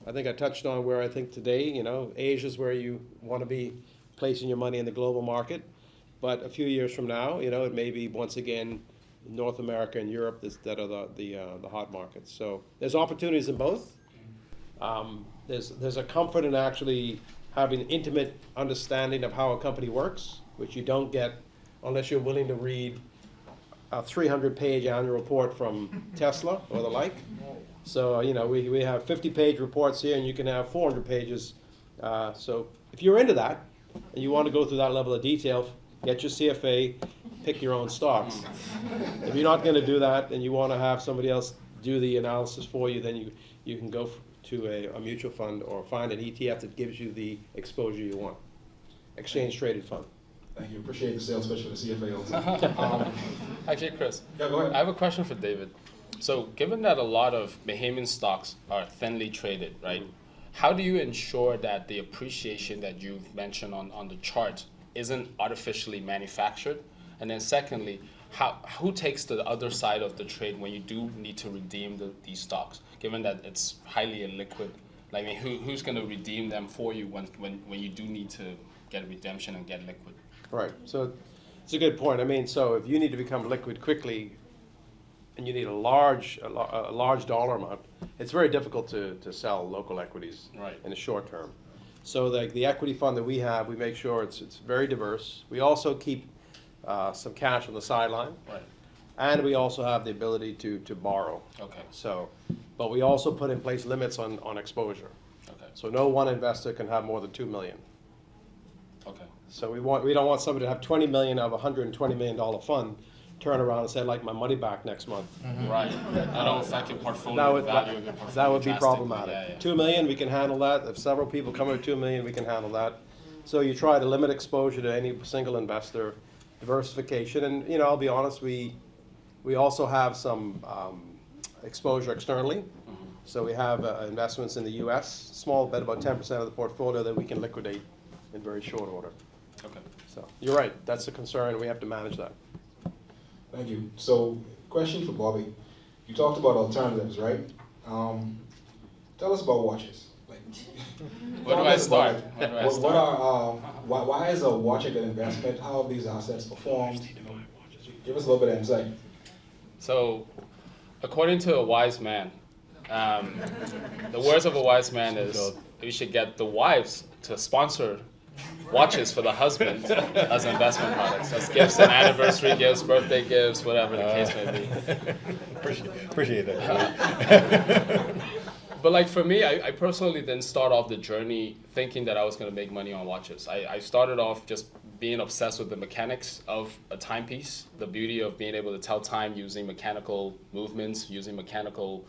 [SPEAKER 2] I think I touched on where I think today, Asia is where you want to be placing your money in the global market. But a few years from now, it may be once again North America and Europe that are the hot markets. So there's opportunities in both. There's a comfort in actually having an intimate understanding of how a company works, which you don't get unless you're willing to read a 300-page annual report from Tesla or the like. So we have 50-page reports here, and you can have 400 pages. So if you're into that and you want to go through that level of detail, get your CFA, pick your own stocks. If you're not going to do that and you want to have somebody else do the analysis for you, then you can go to a mutual fund or find an ETF that gives you the exposure you want. Exchange traded fund.
[SPEAKER 1] Thank you. Appreciate the sales pitch for the CFA also.
[SPEAKER 3] Actually, Chris,
[SPEAKER 1] Yeah, go ahead.
[SPEAKER 3] I have a question for David. So given that a lot of Bahamian stocks are thinly traded, right? How do you ensure that the appreciation that you've mentioned on the chart isn't artificially manufactured? And then secondly, who takes the other side of the trade when you do need to redeem these stocks, given that it's highly illiquid? Like, who's going to redeem them for you when you do need to get a redemption and get liquid?
[SPEAKER 2] Right. So it's a good point. So if you need to become liquid quickly and you need a large dollar amount, it's very difficult to sell local equities in the short term. So the equity fund that we have, we make sure it's very diverse. We also keep some cash on the sideline.
[SPEAKER 3] Right.
[SPEAKER 2] And we also have the ability to borrow.
[SPEAKER 3] Okay.
[SPEAKER 2] So, but we also put in place limits on exposure.
[SPEAKER 3] Okay.
[SPEAKER 2] So no one investor can have more than 2 million.
[SPEAKER 3] Okay.
[SPEAKER 2] So we don't want somebody to have 20 million of a $120 million fund, turn around and say, I'd like my money back next month.
[SPEAKER 3] Right. That'll affect your portfolio, value of your portfolio.
[SPEAKER 2] That would be
[SPEAKER 3] drastically.
[SPEAKER 2] problematic.
[SPEAKER 3] Yeah, yeah.
[SPEAKER 2] 2 million, we can handle that. If several people come with 2 million, we can handle that. So you try to limit exposure to any single investor, diversification, and I'll be honest, we also have some exposure externally. So we have investments in the U.S., small bet, about 10% of the portfolio that we can liquidate in very short order.
[SPEAKER 3] Okay.
[SPEAKER 2] So you're right, that's a concern, we have to manage that.
[SPEAKER 1] Thank you. So, question for Bobby. You talked about alternatives, right? Tell us about watches. Like,
[SPEAKER 3] Where do I start? Where do I
[SPEAKER 1] what
[SPEAKER 3] start?
[SPEAKER 1] are why is a watch a good investment? How have these assets performed? Give us a little bit of insight.
[SPEAKER 3] So, according to a wise man, the words of a wise man is we should get the wives to sponsor watches for the husband as investment products, as gifts and anniversary gifts, birthday gifts, whatever the case may be.
[SPEAKER 5] Appreciate that.
[SPEAKER 3] But like for me, I personally didn't start off the journey thinking that I was going to make money on watches. I started off just being obsessed with the mechanics of a timepiece, the beauty of being able to tell time using mechanical movements, using mechanical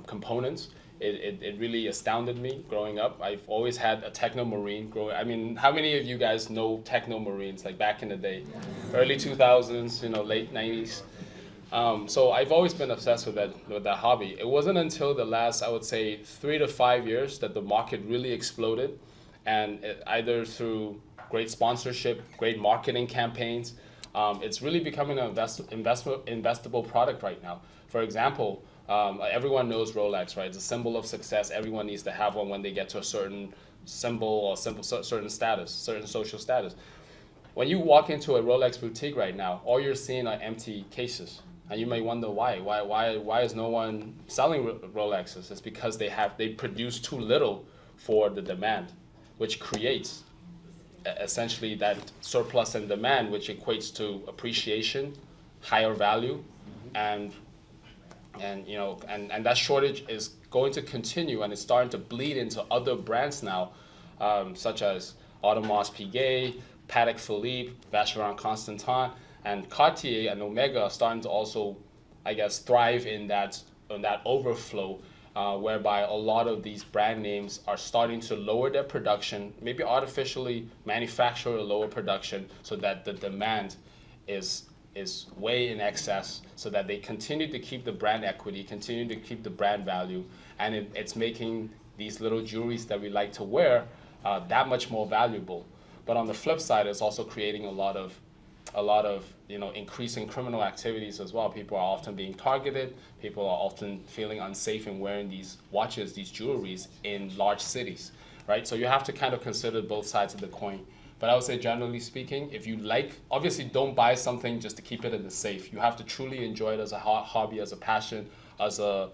[SPEAKER 3] components. It really astounded me growing up. I've always had a techno marine. I mean, how many of you guys know techno marines like back in the day, early 2000s, late 90s? So I've always been obsessed with that hobby. It wasn't until the last, I would say, 3 to 5 years that the market really exploded, and either through great sponsorship, great marketing campaigns, it's really becoming an investable product right now. For example, everyone knows Rolex, right? It's a symbol of success. Everyone needs to have one when they get to a certain symbol or certain status, certain social status. When you walk into a Rolex boutique right now, all you're seeing are empty cases. And you may wonder why. Why is no one selling Rolexes? It's because they produce too little for the demand, which creates essentially that surplus in demand, which equates to appreciation, higher value, and that shortage is going to continue, and it's starting to bleed into other brands now, such as Audemars Piguet, Patek Philippe, Vacheron Constantin, and Cartier and Omega are starting to also, I guess, thrive in that overflow, whereby a lot of these brand names are starting to lower their production, maybe artificially manufacture a lower production, so that the demand is way in excess, so that they continue to keep the brand equity, continue to keep the brand value, and it's making these little jewelries that we like to wear that much more valuable. But on the flip side, it's also creating a lot of increasing criminal activities as well. People are often being targeted. People are often feeling unsafe in wearing these watches, these jewelries in large cities, right? So you have to kind of consider both sides of the coin. But I would say, generally speaking, if you obviously don't buy something just to keep it in the safe. You have to truly enjoy it as a hobby, as a passion, as an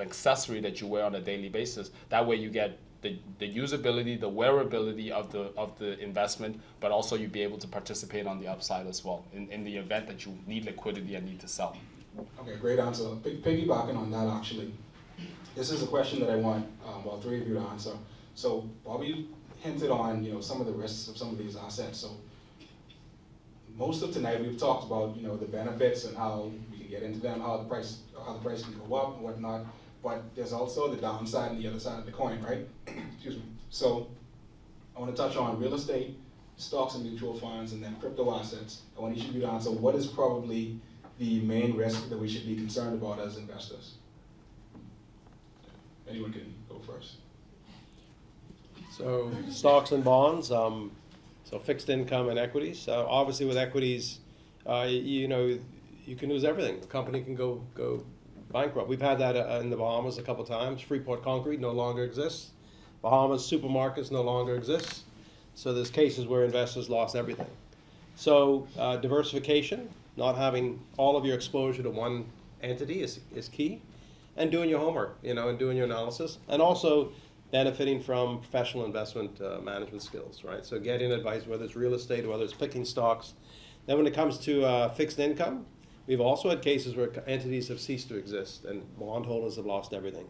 [SPEAKER 3] accessory that you wear on a daily basis. That way you get the usability, the wearability of the investment, but also you'll be able to participate on the upside as well in the event that you need liquidity and need to sell.
[SPEAKER 1] Okay, great answer. Piggybacking on that, actually, this is a question that I want all three of you to answer. So Bobby hinted on some of the risks of some of these assets. So most of tonight we've talked about the benefits and how we can get into them, how the price can go up and whatnot. But there's also the downside and the other side of the coin, right? Excuse me. So I want to touch on real estate, stocks and mutual funds, and then crypto assets. I want each of you to answer what is probably the main risk that we should be concerned about as investors. Anyone can go first.
[SPEAKER 2] So stocks and bonds, so fixed income and equities. Obviously with equities, you can lose everything. A company can go bankrupt. We've had that in the Bahamas a couple times. Freeport Concrete no longer exists. Bahamas supermarkets no longer exist. So there's cases where investors lost everything. So diversification, not having all of your exposure to one entity is key. And doing your homework, and doing your analysis. And also benefiting from professional investment management skills, right? So getting advice, whether it's real estate or whether it's picking stocks. Then when it comes to fixed income, we've also had cases where entities have ceased to exist and bondholders have lost everything.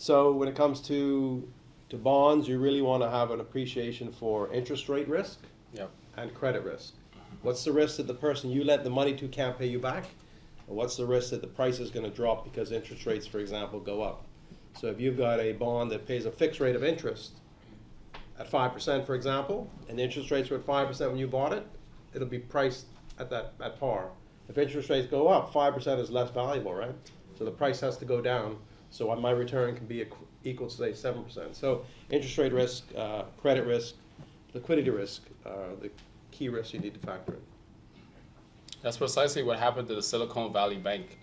[SPEAKER 2] So when it comes to bonds, you really want to have an appreciation for interest rate risk
[SPEAKER 3] Yep.
[SPEAKER 2] and credit risk. What's the risk that the person you lent the money to can't pay you back? And what's the risk that the price is going to drop because interest rates, for example, go up? So if you've got a bond that pays a fixed rate of interest at 5%, for example, and the interest rates were at 5% when you bought it, it'll be priced at par. If interest rates go up, 5% is less valuable, right? So the price has to go down. So my return can be equal to, say, 7%. So interest rate risk, credit risk, liquidity risk are the key risks you need to factor in.
[SPEAKER 3] That's precisely what happened to the Silicon Valley Bank.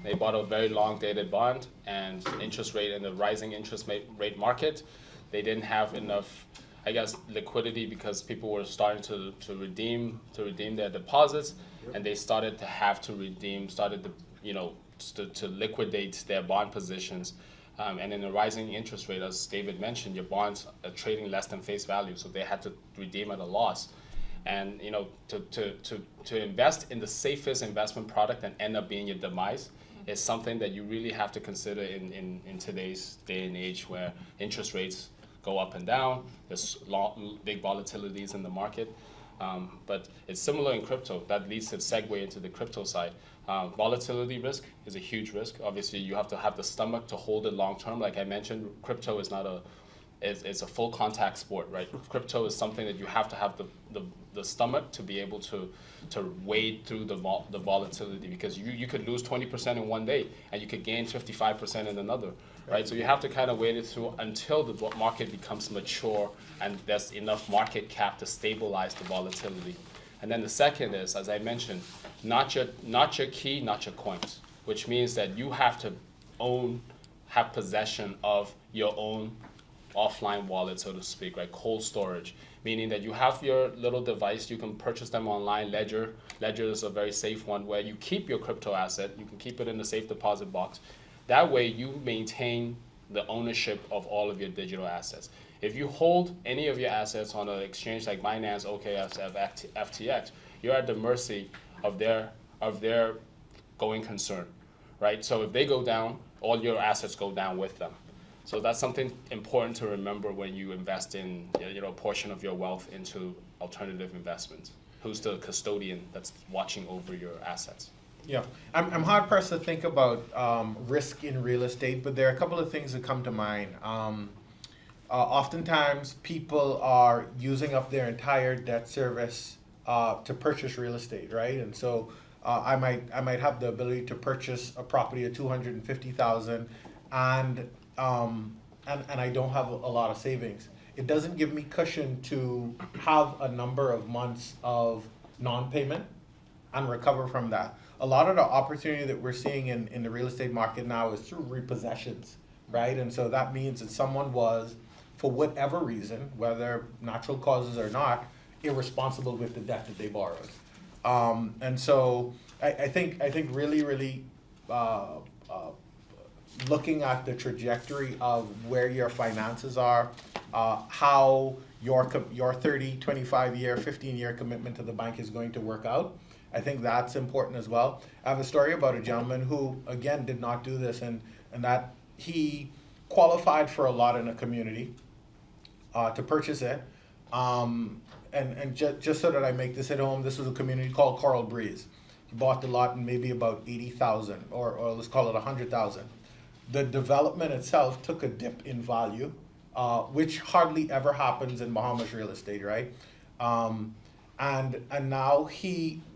[SPEAKER 3] They bought a very long-dated bond, and interest rate in the rising interest rate market, they didn't have enough, I guess, liquidity because people were starting to redeem their deposits, and they started to have to redeem, to liquidate their bond positions. And in a rising interest rate, as David mentioned, your bonds are trading less than face value, so they had to redeem at a loss. And to invest in the safest investment product and end up being your demise is something that you really have to consider in today's day and age, where interest rates go up and down. There's big volatilities in the market. But it's similar in crypto. That leads to segue into the crypto side. Volatility risk is a huge risk. Obviously, you have to have the stomach to hold it long term. Like I mentioned, crypto is not it's a full contact sport, right? Crypto is something that you have to have the stomach to be able to wade through the volatility, because you could lose 20% in one day and you could gain 55% in another, right? So you have to kind of wade it through until the market becomes mature and there's enough market cap to stabilize the volatility. And then the second is, as I mentioned, not your key, not your coins, which means that you have to have possession of your own offline wallet, so to speak, right? Cold storage, meaning that you have your little device, you can purchase them online. Ledger is a very safe one where you keep your crypto asset, you can keep it in the safe deposit box. That way you maintain the ownership of all of your digital assets. If you hold any of your assets on an exchange like Binance, OKX, FTX, you're at the mercy of their going concern, right? So if they go down, all your assets go down with them. So that's something important to remember when you invest in a portion of your wealth into alternative investments. Who's the custodian that's watching over your assets?
[SPEAKER 4] Yeah, I'm hard pressed to think about risk in real estate, but there are a couple of things that come to mind. Oftentimes, people are using up their entire debt service to purchase real estate, right? And so I might have the ability to purchase a property at $250,000, and I don't have a lot of savings. It doesn't give me cushion to have a number of months of non-payment and recover from that. A lot of the opportunity that we're seeing in the real estate market now is through repossessions, right? And so that means that someone was, for whatever reason, whether natural causes or not, irresponsible with the debt that they borrowed. And so I think really looking at the trajectory of where your finances are, how your 30, 25-year, 15-year commitment to the bank is going to work out, I think that's important as well. I have a story about a gentleman who, again, did not do this, and that he qualified for a lot in a community to purchase it. And just so that I make this at home, this was a community called Coral Breeze. He bought the lot in maybe about 80,000, or let's call it 100,000. The development itself took a dip in value, which hardly ever happens in Bahamas real estate, right? And now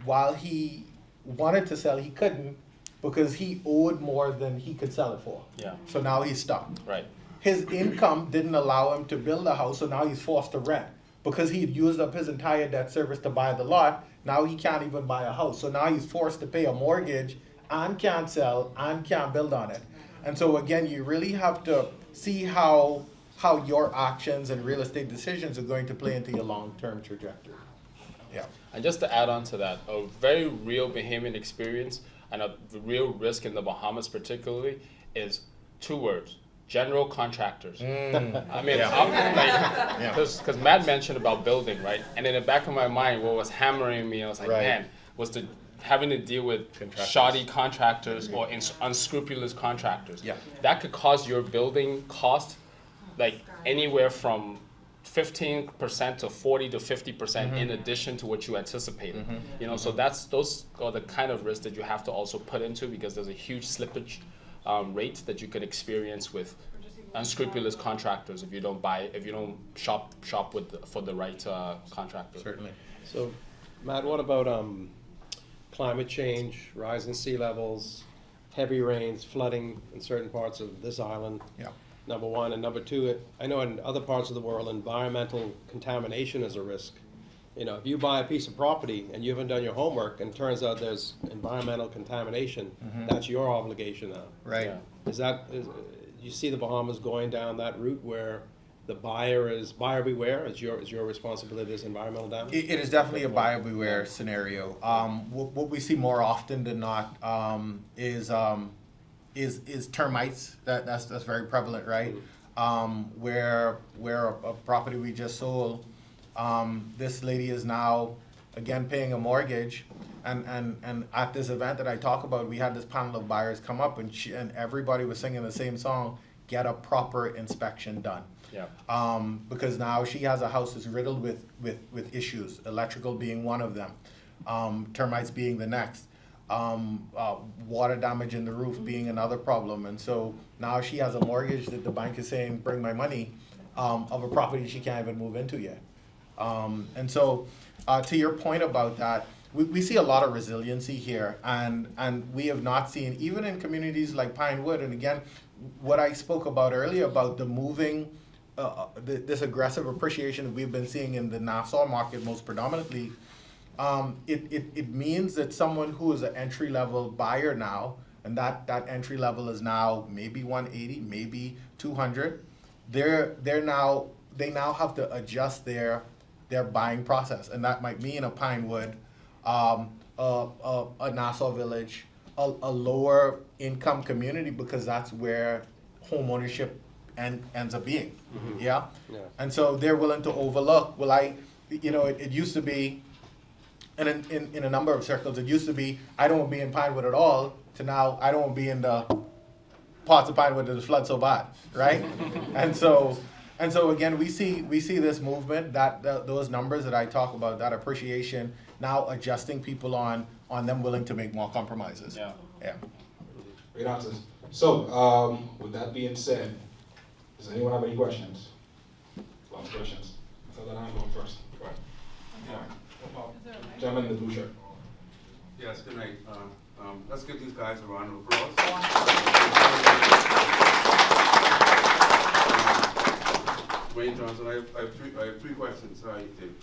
[SPEAKER 4] while he wanted to sell, he couldn't because he owed more than he could sell it for.
[SPEAKER 3] Yeah.
[SPEAKER 4] So now he's stuck.
[SPEAKER 3] Right.
[SPEAKER 4] His income didn't allow him to build a house, so now he's forced to rent. Because he had used up his entire debt service to buy the lot, now he can't even buy a house. So now he's forced to pay a mortgage and can't sell and can't build on it. And so again, you really have to see how your actions and real estate decisions are going to play into your long-term trajectory. Yeah.
[SPEAKER 3] And just to add on to that, a very real Bahamian experience and a real risk in the Bahamas particularly is two words: general contractors. I mean, because Matt mentioned about building, right? And in the back of my mind, what was hammering me, I was like,
[SPEAKER 4] Right.
[SPEAKER 3] man, was to having to deal with shoddy contractors or unscrupulous contractors.
[SPEAKER 4] Yeah.
[SPEAKER 3] That could cause your building cost like anywhere from 15% to 40 to 50% in addition to what you anticipated. You know, so those are the kind of risks that you have to also put into, because there's a huge slippage rate that you can experience with unscrupulous contractors if you don't shop with for the right contractor.
[SPEAKER 4] Certainly.
[SPEAKER 2] So, Matt, what about climate change, rising sea levels, heavy rains, flooding in certain parts of this island?
[SPEAKER 4] Yeah.
[SPEAKER 2] Number one, and number two, I know in other parts of the world, environmental contamination is a risk. You know, if you buy a piece of property and you haven't done your homework and it turns out there's environmental contamination, that's your obligation now.
[SPEAKER 4] Right.
[SPEAKER 3] Yeah.
[SPEAKER 2] You see the Bahamas going down that route where the buyer beware, is your responsibility as environmental damage?
[SPEAKER 4] It is definitely a buyer beware scenario. What we see more often than not is termites. That's very prevalent, right? Where a property we just sold, this lady is now again paying a mortgage, and at this event that I talk about, we had this panel of buyers come up, and everybody was singing the same song: "Get a proper inspection done."
[SPEAKER 3] Yeah.
[SPEAKER 4] Because now she has a house that's riddled with issues, electrical being one of them, termites being the next, water damage in the roof being another problem. And so now she has a mortgage that the bank is saying, bring my money, of a property she can't even move into yet. And so to your point about that, we see a lot of resiliency here, and we have not seen, even in communities like Pinewood, and again, what I spoke about earlier about the moving, this aggressive appreciation that we've been seeing in the Nassau market most predominantly, it means that someone who is an entry-level buyer now, and that entry level is now maybe 180, maybe 200, they now have to adjust their buying process, and that might mean a Pinewood, a Nassau Village, a lower income community, because that's where home ownership ends up being. Yeah? And so they're willing to overlook, it used to be, and in a number of circles, it used to be, I don't want to be in Pinewood at all, to now, I don't want to be in the parts of Pinewood that is flood so bad, right? and so again, we see this movement, those numbers that I talk about, that appreciation, now adjusting people on them willing to make more compromises.
[SPEAKER 3] Yeah.
[SPEAKER 4] Yeah.
[SPEAKER 1] Great answers. So, with that being said, does anyone have any questions? Last questions. So let I'm going first. Go ahead. Gentleman in the blue shirt.
[SPEAKER 6] Yes, good night. Let's give these guys a round of applause. Wayne Johnson, I have three questions. Hi, Jim.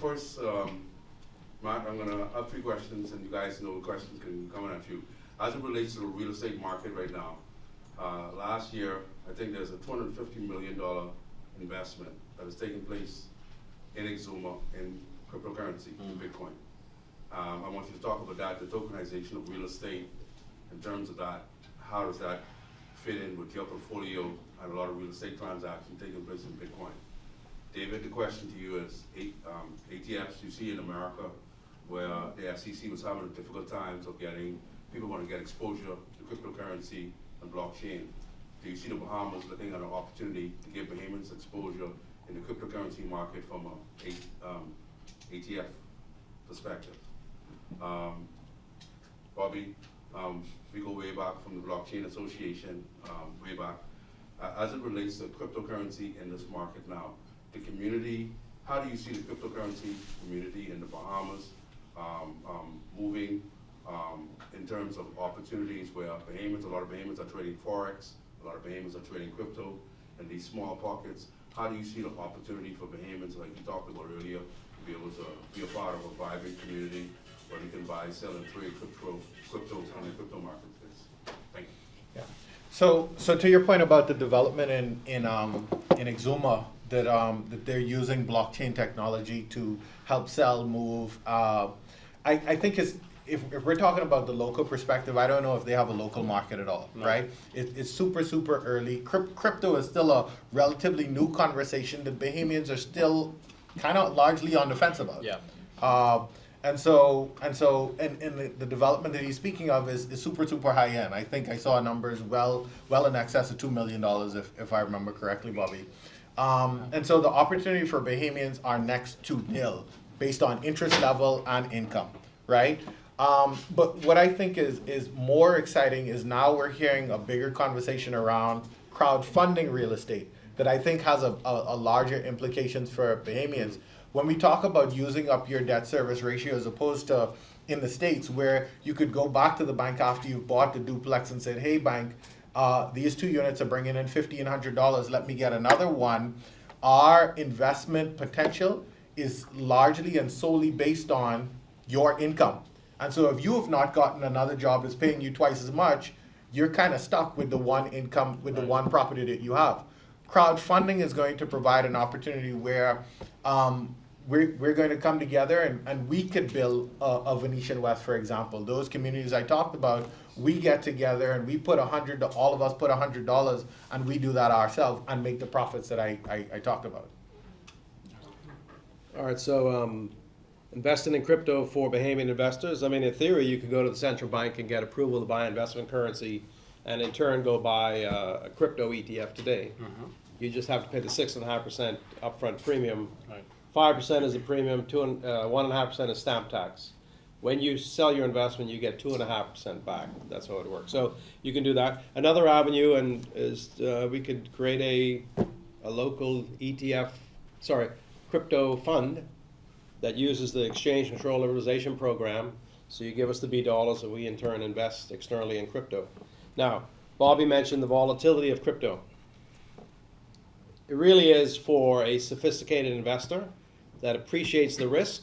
[SPEAKER 6] First, Matt, I'm gonna have three questions, and you guys know the questions can come at you. As it relates to the real estate market right now, last year, I think there's a $250 million investment that is taking place in Exuma in cryptocurrency, in Bitcoin. I want you to talk about that, the tokenization of real estate. In terms of that, how does that fit in with your portfolio and a lot of real estate transactions taking place in Bitcoin? David, the question to you is, ATFs you see in America, where the SEC was having difficult times of getting, people want to get exposure to cryptocurrency and blockchain. Do you see the Bahamas looking at an opportunity to give Bahamians exposure in the cryptocurrency market from an ATF perspective? Bobby, we go way back from the Blockchain Association, way back. As it relates to cryptocurrency in this market now, the community, how do you see the cryptocurrency community in the Bahamas moving in terms of opportunities where a lot of Bahamians are trading Forex, a lot of Bahamians are trading crypto in these small pockets. How do you see the opportunity for Bahamians, like you talked about earlier, to be able to be a part of a vibrant community where they can buy, sell, and trade crypto on the crypto marketplace? Thank you.
[SPEAKER 4] Yeah. So to your point about the development in Exuma, that they're using blockchain technology to help sell, move. I think if we're talking about the local perspective, I don't know if they have a local market at all, right? It's super early. Crypto is still a relatively new conversation that Bahamians are still kind of largely on the fence about.
[SPEAKER 3] Yeah.
[SPEAKER 4] And the development that he's speaking of is super, super high end. I think I saw numbers well in excess of $2 million, if I remember correctly, Bobby. And so the opportunity for Bahamians are next to nil based on interest level and income, right? But what I think is more exciting is now we're hearing a bigger conversation around crowdfunding real estate that I think has a larger implications for Bahamians. When we talk about using up your debt service ratio as opposed to in the States where you could go back to the bank after you've bought the duplex and said, hey bank, these 2 units are bringing in $1,500, let me get another one. Our investment potential is largely and solely based on your income. And so if you have not gotten another job that's paying you twice as much, you're kind of stuck with the one income, with the one property that you have. Crowdfunding is going to provide an opportunity where we're going to come together and we could build a Venetian West, for example. Those communities I talked about, we get together and we put all of us put $100 and we do that ourselves and make the profits that I talked about.
[SPEAKER 2] All right, so investing in crypto for Bahamian investors. I mean, in theory, you could go to the central bank and get approval to buy investment currency and in turn go buy a crypto ETF today. You just have to pay the 6.5% upfront premium.
[SPEAKER 3] Right.
[SPEAKER 2] 5% is the premium, 1.5% is stamp tax. When you sell your investment, you get 2.5% back. That's how it works. So you can do that. Another avenue is we could create a local crypto fund that uses the Exchange Control Liberalization Program. So you give us the B dollars and we in turn invest externally in crypto. Now, Bobby mentioned the volatility of crypto. It really is for a sophisticated investor that appreciates the risk.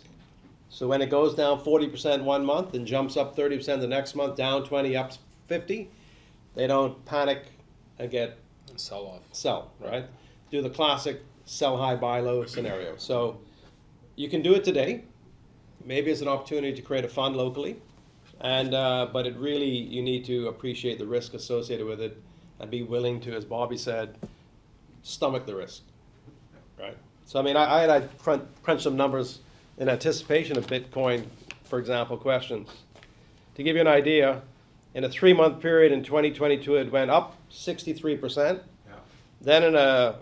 [SPEAKER 2] So when it goes down 40% one month and jumps up 30% the next month, down 20, up 50, they don't panic and sell, right? Do the classic sell high, buy low scenario. So you can do it today. Maybe it's an opportunity to create a fund locally, but it really, you need to appreciate the risk associated with it and be willing to, as Bobby said, stomach the risk, right? So I mean, I had crunched some numbers in anticipation of Bitcoin, for example, questions. To give you an idea, in a 3-month period in 2022, it went up 63%.
[SPEAKER 6] Yeah.
[SPEAKER 2] Then in a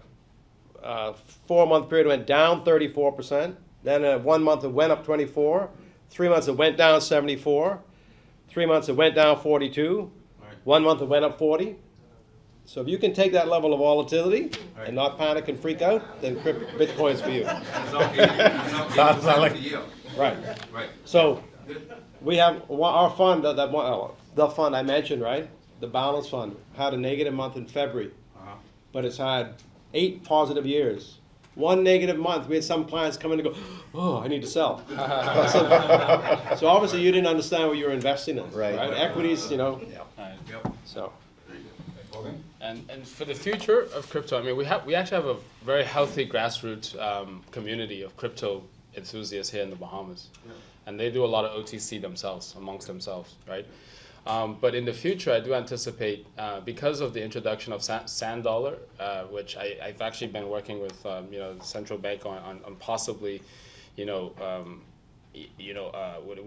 [SPEAKER 2] 4-month period, it went down 34%. Then in 1 month, it went up 24. 3 months, it went down 74. 3 months, it went down 42.
[SPEAKER 6] Right.
[SPEAKER 2] 1 month, it went up 40. So if you can take that level of volatility and not panic and freak out, then Bitcoin's for you.
[SPEAKER 6] Sounds like the yield.
[SPEAKER 2] Right.
[SPEAKER 6] Right.
[SPEAKER 2] So we have our fund, the fund I mentioned, right? The balance fund had a negative month in February, but it's had 8 positive years. 1 negative month, we had some clients come in and go, oh, I need to sell. So obviously you didn't understand what you were investing in, right? Equities,
[SPEAKER 3] Right.
[SPEAKER 6] Yep.
[SPEAKER 2] So.
[SPEAKER 3] And for the future of crypto, I mean, we actually have a very healthy grassroots community of crypto enthusiasts here in the Bahamas, and they do a lot of OTC amongst themselves, right? But in the future, I do anticipate, because of the introduction of sand dollar, which I've actually been working with, the central bank on possibly, what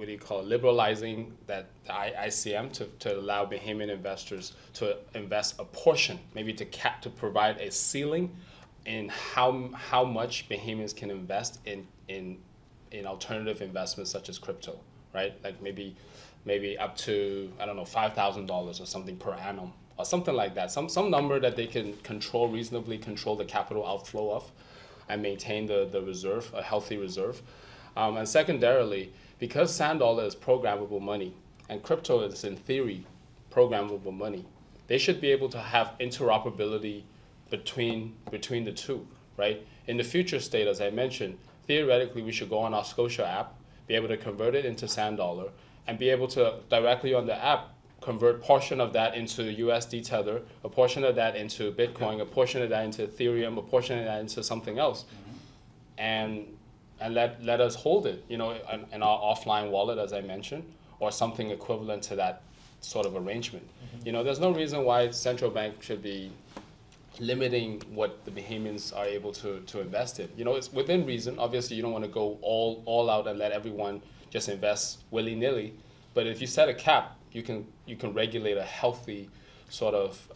[SPEAKER 3] do you call it, liberalizing that the ICM to allow Bahamian investors to invest a portion, maybe to provide a ceiling in how much Bahamians can invest in alternative investments such as crypto, right? Like maybe up to, I don't know, $5,000 or something per annum or something like that. Some number that they can reasonably control the capital outflow of and maintain the reserve, a healthy reserve. And secondarily, because sand dollar is programmable money and crypto is in theory programmable money, they should be able to have interoperability between the two, right? In the future state, as I mentioned, theoretically we should go on our Scotia app, be able to convert it into sand dollar, and be able to directly on the app convert portion of that into USD Tether, a portion of that into Bitcoin, a portion of that into Ethereum, a portion of that into something else, and let us hold it, in our offline wallet, as I mentioned, or something equivalent to that sort of arrangement. There's no reason why central bank should be limiting what the Bahamians are able to invest in. It's within reason. Obviously, you don't want to go all out and let everyone just invest willy-nilly. But if you set a cap, you can regulate a healthy sort of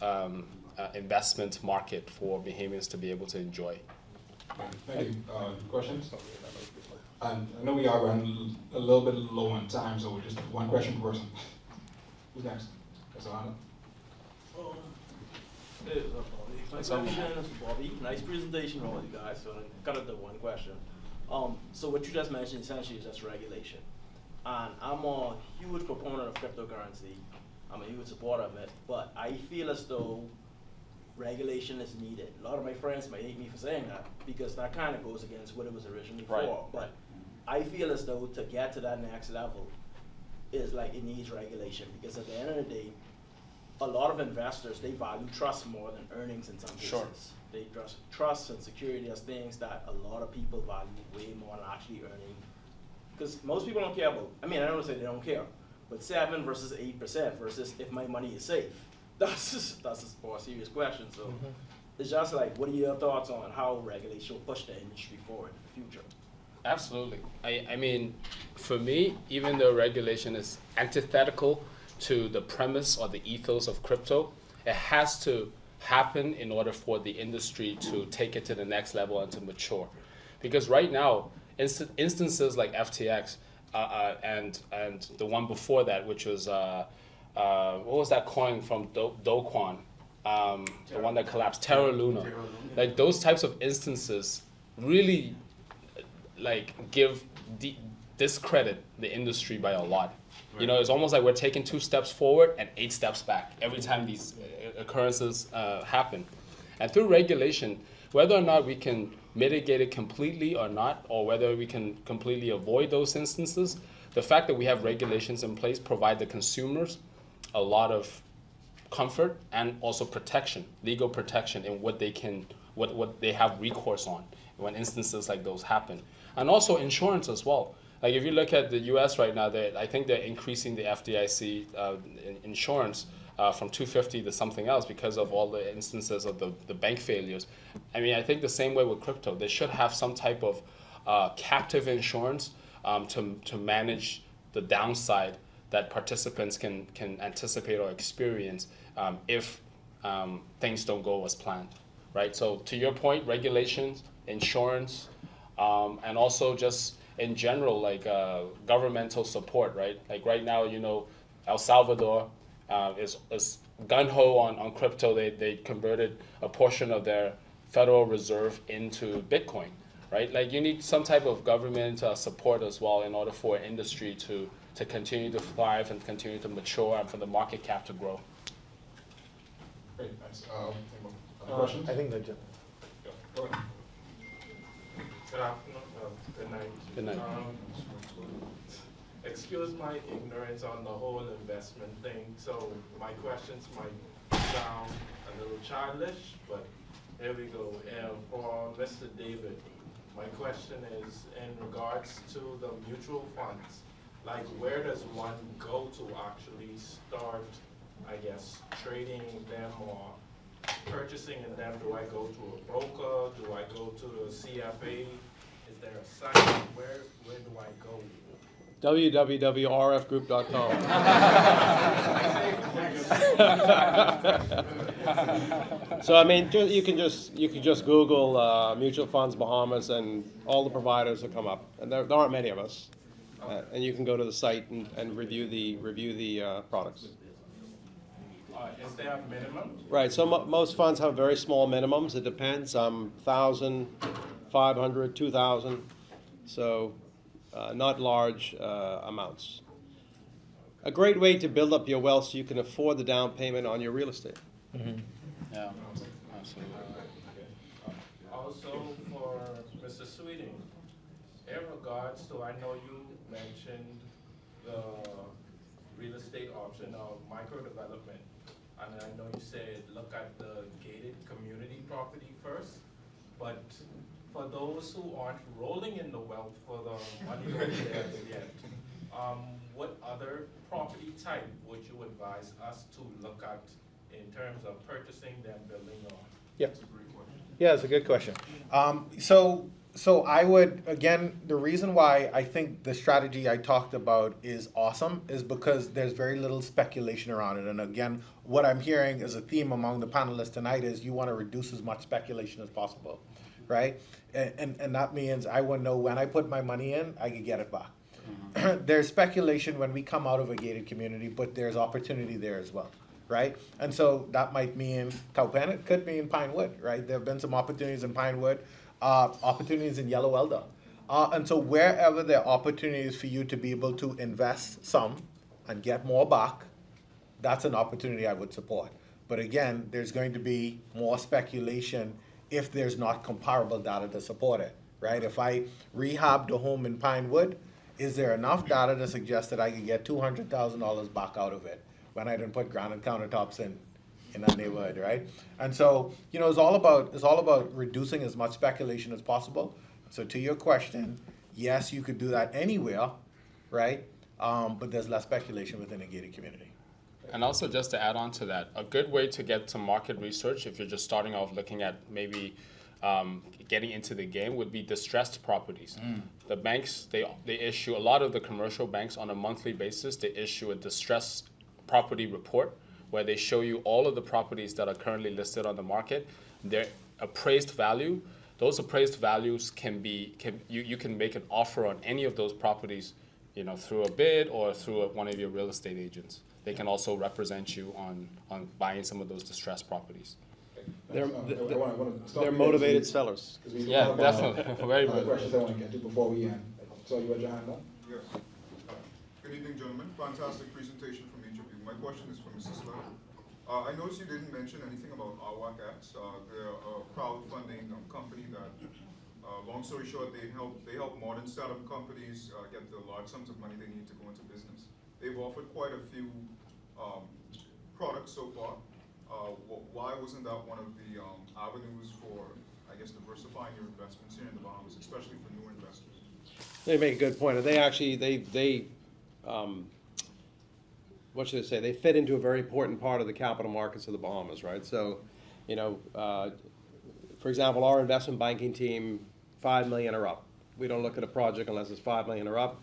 [SPEAKER 3] investment market for Bahamians to be able to enjoy.
[SPEAKER 1] Thank you. Questions? And I know we are running a little bit low on time, so just one question per person. Who's next? That's Alana.
[SPEAKER 7] Hey, my question is for Bobby. Nice presentation from all you guys. So I got the one question. So what you just mentioned essentially is just regulation. And I'm a huge proponent of cryptocurrency. I'm a huge supporter of it. But I feel as though regulation is needed. A lot of my friends might hate me for saying that because that kind of goes against what it was originally for. But I feel as though to get to that next level is like it needs regulation, because at the end of the day, a lot of investors, they value trust more than earnings in some cases.
[SPEAKER 3] Sure.
[SPEAKER 7] They trust and security as things that a lot of people value way more than actually earning. Because most people don't care about, I mean, I don't want to say they don't care, but 7 versus 8% versus if my money is safe. That's a more serious question. So it's just like, what are your thoughts on how regulation will push the industry forward in the future?
[SPEAKER 3] Absolutely. I mean, for me, even though regulation is antithetical to the premise or the ethos of crypto, it has to happen in order for the industry to take it to the next level and to mature. Because right now, instances like FTX and the one before that, which was, what was that coin from Do-Kwon? The one that collapsed, Terra Luna. Like those types of instances really like discredit the industry by a lot. Right. You know, it's almost like we're taking 2 steps forward and 8 steps back every time these occurrences happen. And through regulation, whether or not we can mitigate it completely or not, or whether we can completely avoid those instances, the fact that we have regulations in place provide the consumers a lot of comfort and also protection, legal protection in what they can, what they have recourse on when instances like those happen. And also insurance as well. Like if you look at the US right now, I think they're increasing the FDIC insurance from $250 to something else because of all the instances of the bank failures. I mean, I think the same way with crypto. They should have some type of captive insurance to manage the downside that participants can anticipate or experience if things don't go as planned, right? So to your point, regulations, insurance, and also just in general, like governmental support, right? Like right now, you know, El Salvador is gun-ho on crypto. They converted a portion of their Federal Reserve into Bitcoin, right? Like you need some type of government support as well in order for industry to continue to thrive and continue to mature and for the market cap to grow.
[SPEAKER 1] Great, thanks. Questions?
[SPEAKER 5] I think that.
[SPEAKER 1] Yeah, go ahead.
[SPEAKER 8] Good afternoon. Good night.
[SPEAKER 3] Good night.
[SPEAKER 8] Excuse my ignorance on the whole investment thing. So my questions might sound a little childish, but here we go. For Mr. David, my question is in regards to the mutual funds. Like, where does one go to actually start, I guess, trading them or purchasing in them? Do I go to a broker? Do I go to the CFA? Is there a site? Where do I go?
[SPEAKER 2] www.rfgroup.com. So I mean, you can just Google mutual funds Bahamas, and all the providers will come up. And there aren't many of us, and you can go to the site and review the products.
[SPEAKER 8] Is there a minimum?
[SPEAKER 2] Right. So most funds have very small minimums. It depends. 1,000, 500, 2,000. So. Not large amounts. A great way to build up your wealth so you can afford the down payment on your real estate.
[SPEAKER 3] Mm-hmm. Yeah, absolutely.
[SPEAKER 8] Also for Mr. Sweeting, in regards to, I know you mentioned the real estate option of micro development, and I know you said look at the gated community property first, but for those who aren't rolling in the wealth for the money over there yet, what other property type would you advise us to look at in terms of purchasing them, building on?
[SPEAKER 5] Yep. Yeah, it's a good question. So
[SPEAKER 4] So I would, again, the reason why I think the strategy I talked about is awesome is because there's very little speculation around it. And again, what I'm hearing as a theme among the panelists tonight is you want to reduce as much speculation as possible, right? And that means I want to know when I put my money in, I can get it back. There's speculation when we come out of a gated community, but there's opportunity there as well, right? And so that might mean Taupan, it could mean Pinewood, right? There have been some opportunities in Pinewood, opportunities in Yellow Elder. And so wherever there are opportunities for you to be able to invest some and get more back, that's an opportunity I would support. But again, there's going to be more speculation if there's not comparable data to support it, right? If I rehabbed a home in Pinewood, is there enough data to suggest that I could get $200,000 back out of it when I didn't put granite countertops in that neighborhood, right? And so, you know, it's all about reducing as much speculation as possible. So to your question, yes, you could do that anywhere, right? But there's less speculation within a gated community.
[SPEAKER 3] And also, just to add on to that, a good way to get to market research, if you're just starting off looking at maybe getting into the game, would be distressed properties. The banks, they issue, a lot of the commercial banks on a monthly basis, they issue a distressed property report where they show you all of the properties that are currently listed on the market, their appraised value. Those appraised values you can make an offer on any of those properties, you know, through a bid or through one of your real estate agents. They can also represent you on buying some of those distressed properties.
[SPEAKER 2] They're motivated sellers.
[SPEAKER 3] Yeah, definitely. Very
[SPEAKER 1] Other
[SPEAKER 3] good.
[SPEAKER 1] questions I want to get to before we end. So you had your hand up?
[SPEAKER 9] Yes. Good evening, gentlemen. Fantastic presentation from each of you. My question is for Mrs. Slater. I noticed you didn't mention anything about RWAC-X. They're a crowdfunding company that, long story short, they help modern startup companies get the large sums of money they need to go into business. They've offered quite a few products so far. Why wasn't that one of the avenues for, I guess, diversifying your investments here in the Bahamas, especially for newer investors?
[SPEAKER 2] They make a good point. They actually, what should I say? They fit into a very important part of the capital markets of the Bahamas, right? So, you know, for example, our investment banking team, 5 million or up. We don't look at a project unless it's 5 million or up.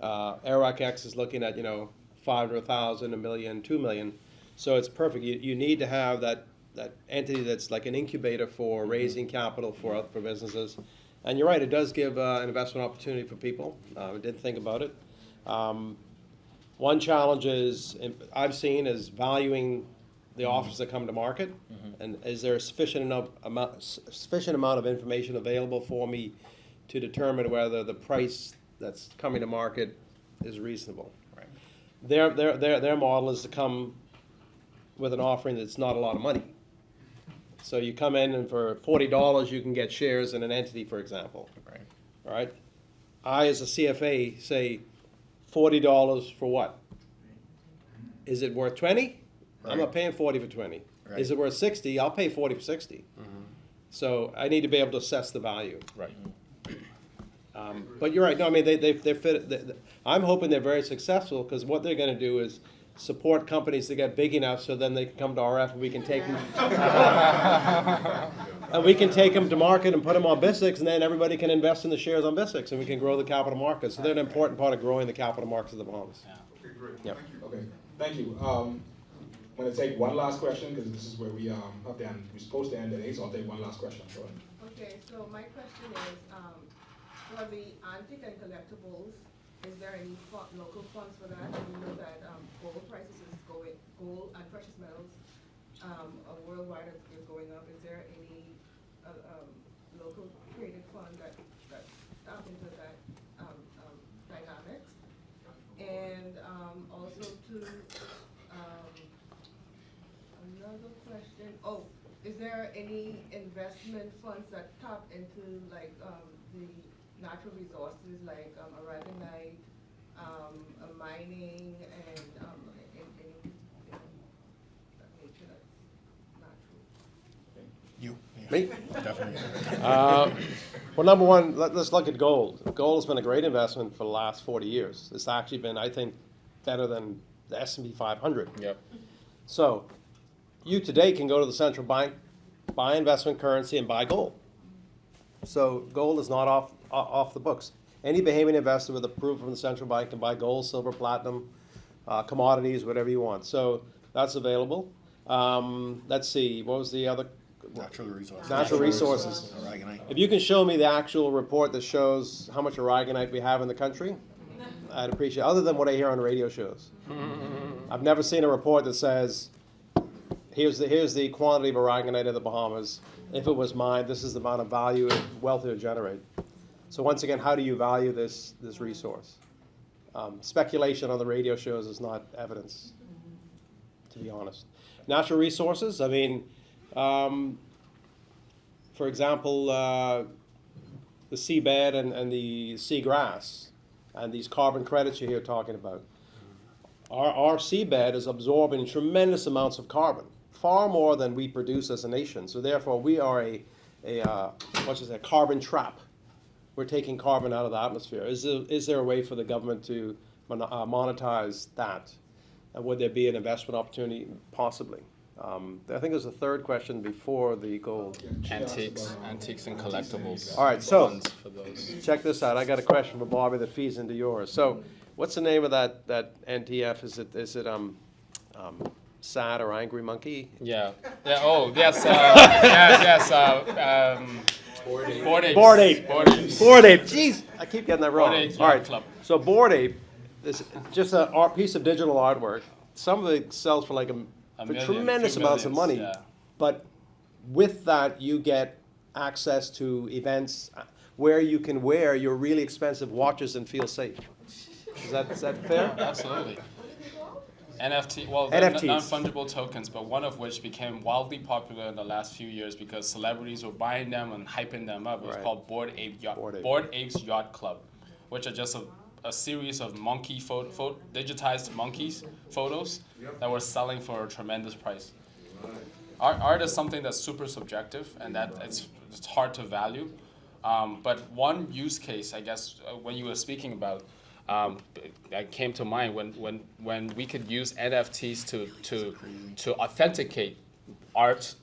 [SPEAKER 2] RWAC-X is looking at, you know, 500,000, a million, 2 million. So it's perfect. You need to have that entity that's like an incubator for raising capital for businesses. And you're right, it does give an investment opportunity for people. I didn't think about it. One challenge I've seen is valuing the offers that come to market, and is there a sufficient amount of information available for me to determine whether the price that's coming to market is reasonable.
[SPEAKER 4] Right.
[SPEAKER 2] Their model is to come with an offering that's not a lot of money. So you come in and for $40 you can get shares in an entity, for example.
[SPEAKER 4] Right.
[SPEAKER 2] All right. I, as a CFA, say $40 for what? Is it worth 20? I'm not paying 40 for 20.
[SPEAKER 4] Right.
[SPEAKER 2] Is it worth 60? I'll pay 40 for 60. So I need to be able to assess the value.
[SPEAKER 3] Right.
[SPEAKER 2] But you're right. No, I mean they're fit. I'm hoping they're very successful because what they're going to do is support companies that get big enough so then they can come to RF and we can take them. And we can take them to market and put them on BISX, and then everybody can invest in the shares on BISX, and we can grow the capital markets. So they're an important part of growing the capital markets of the Bahamas.
[SPEAKER 9] Okay, great.
[SPEAKER 2] Yep.
[SPEAKER 9] Thank you.
[SPEAKER 1] Okay, thank you. I'm going to take one last question because this is where we have to end. We're supposed to end at 8, so I'll take one last question. Go ahead.
[SPEAKER 10] Okay, so my question is, for the antique and collectibles, is there any local funds for that? And we know that gold prices gold and precious metals worldwide is going up. Is there any local created fund that tap into that dynamics? And also another question. Oh, is there any investment funds that tap into like the natural resources like aragonite, mining, and any that nature that's natural?
[SPEAKER 4] You.
[SPEAKER 2] Me?
[SPEAKER 4] Definitely.
[SPEAKER 2] Well, number one, let's look at gold. Gold has been a great investment for the last 40 years. It's actually been, I think, better than the S&P 500.
[SPEAKER 3] Yep.
[SPEAKER 2] So you today can go to the central bank, buy investment currency, and buy gold. So gold is not off the books. Any Bahamian investor with approval from the central bank can buy gold, silver, platinum, commodities, whatever you want. So that's available. Let's see, what was the other?
[SPEAKER 5] Natural resources.
[SPEAKER 2] Natural resources.
[SPEAKER 5] Aragonite.
[SPEAKER 2] If you can show me the actual report that shows how much aragonite we have in the country, I'd appreciate it, other than what I hear on radio shows. I've never seen a report that says, here's the quantity of aragonite in the Bahamas. If it was mined, this is the amount of value and wealth it would generate. So once again, how do you value this resource? Speculation on the radio shows is not evidence, to be honest. Natural resources, I mean, for example, the seabed and the seagrass and these carbon credits you hear talking about. Our seabed is absorbing tremendous amounts of carbon, far more than we produce as a nation. So therefore, we are a carbon trap. We're taking carbon out of the atmosphere. Is there a way for the government to monetize that? And would there be an investment opportunity? Possibly. I think there's a third question before the gold.
[SPEAKER 3] Antiques and collectibles.
[SPEAKER 2] All right, so
[SPEAKER 3] Funds for those.
[SPEAKER 2] check this out. I got a question for Bobby that feeds into yours. So, what's the name of that NTF? Is it sad or angry monkey?
[SPEAKER 3] Yeah. Yeah. Oh, yes. Yes. Bored Apes.
[SPEAKER 2] Bored Ape.
[SPEAKER 3] Bored Apes.
[SPEAKER 2] Bored Ape. Jeez, I keep getting that wrong.
[SPEAKER 3] Bored Apes
[SPEAKER 2] All
[SPEAKER 3] Yacht
[SPEAKER 2] right.
[SPEAKER 3] Club.
[SPEAKER 2] So Bored Ape is just a piece of digital artwork. Some of it sells for like for tremendous
[SPEAKER 3] few
[SPEAKER 2] amounts of money.
[SPEAKER 3] millions, yeah.
[SPEAKER 2] But with that, you get access to events where you can wear your really expensive watches and feel safe. Is that fair?
[SPEAKER 3] Absolutely. NFT, well,
[SPEAKER 2] NFTs.
[SPEAKER 3] non-fungible tokens, but one of which became wildly popular in the last few years because celebrities were buying them and hyping them up. It was
[SPEAKER 2] Right.
[SPEAKER 3] called Bored
[SPEAKER 2] Ape.
[SPEAKER 3] Bored Apes Yacht Club, which are just a series of monkey digitized monkeys photos that were selling for a tremendous price. Art is something that's super subjective and that it's hard to value. But one use case, I guess, when you were speaking about, that came to mind when we could use NFTs to authenticate art,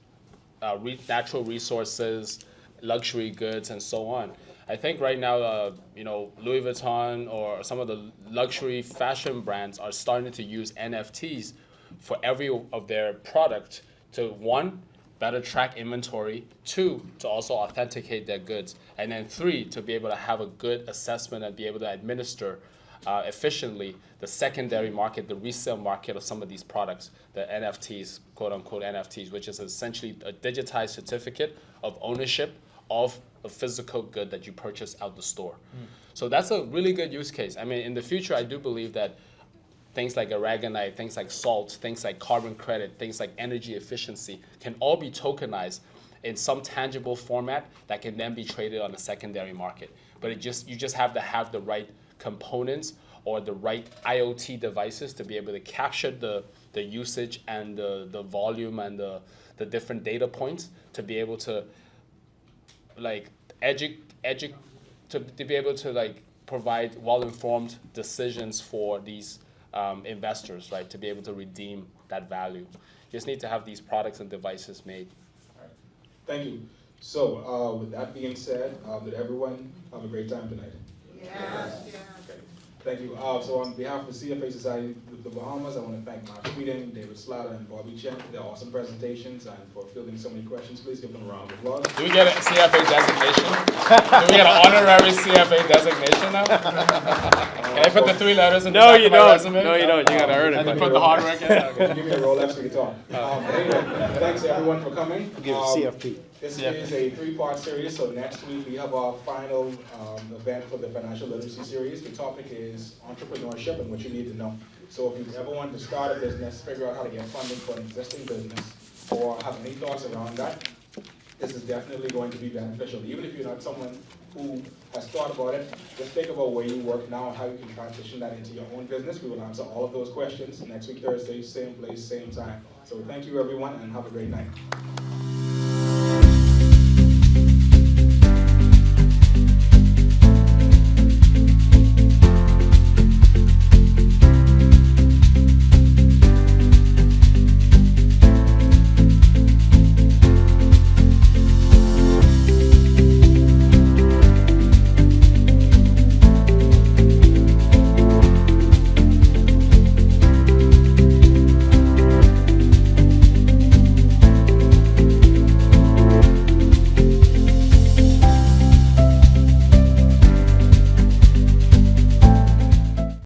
[SPEAKER 3] natural resources, luxury goods, and so on. I think right now, Louis Vuitton or some of the luxury fashion brands are starting to use NFTs for every of their product to, one, better track inventory, two, to also authenticate their goods, and then three, to be able to have a good assessment and be able to administer efficiently the secondary market, the resale market of some of these products, the NFTs, quote unquote NFTs, which is essentially a digitized certificate of ownership of a physical good that you purchase out the store. So that's a really good use case. I mean, in the future, I do believe that things like aragonite, things like salt, things like carbon credit, things like energy efficiency can all be tokenized in some tangible format that can then be traded on the secondary market. But you just have to have the right components or the right IoT devices to be able to capture the usage and the volume and the different data points to be able to like to be able to like provide well-informed decisions for these investors, right? To be able to redeem that value. You just need to have these products and devices made.
[SPEAKER 1] All right. Thank you. So with that being said, did everyone have a great time tonight?
[SPEAKER 10] Yes.
[SPEAKER 1] Okay. Thank you. So on behalf of the CFA Society of the Bahamas, I want to thank Mark Tweeding, David Slatter, and Bobby Chen for their awesome presentations and for fielding so many questions. Please give them a round of applause.
[SPEAKER 3] Do we get a CFA designation? Do we get an honorary CFA designation now? Can I put the 3 letters in the back of my resume?
[SPEAKER 2] No, you don't. You got to earn
[SPEAKER 3] And
[SPEAKER 2] it.
[SPEAKER 3] put the hard work in? Okay.
[SPEAKER 1] Give me a Rolex for your talk. Anyway, thanks to everyone for coming.
[SPEAKER 2] Give CFP.
[SPEAKER 1] This is a 3-part series, so next week we have our final event for the Financial Literacy Series. The topic is entrepreneurship and what you need to know. So if you ever want to start a business, figure out how to get funding for an existing business, or have any thoughts around that, this is definitely going to be beneficial. Even if you're not someone who has thought about it, just think about where you work now and how you can transition that into your own business. We will answer all of those questions next week, Thursday, same place, same time. So thank you everyone and have a great night.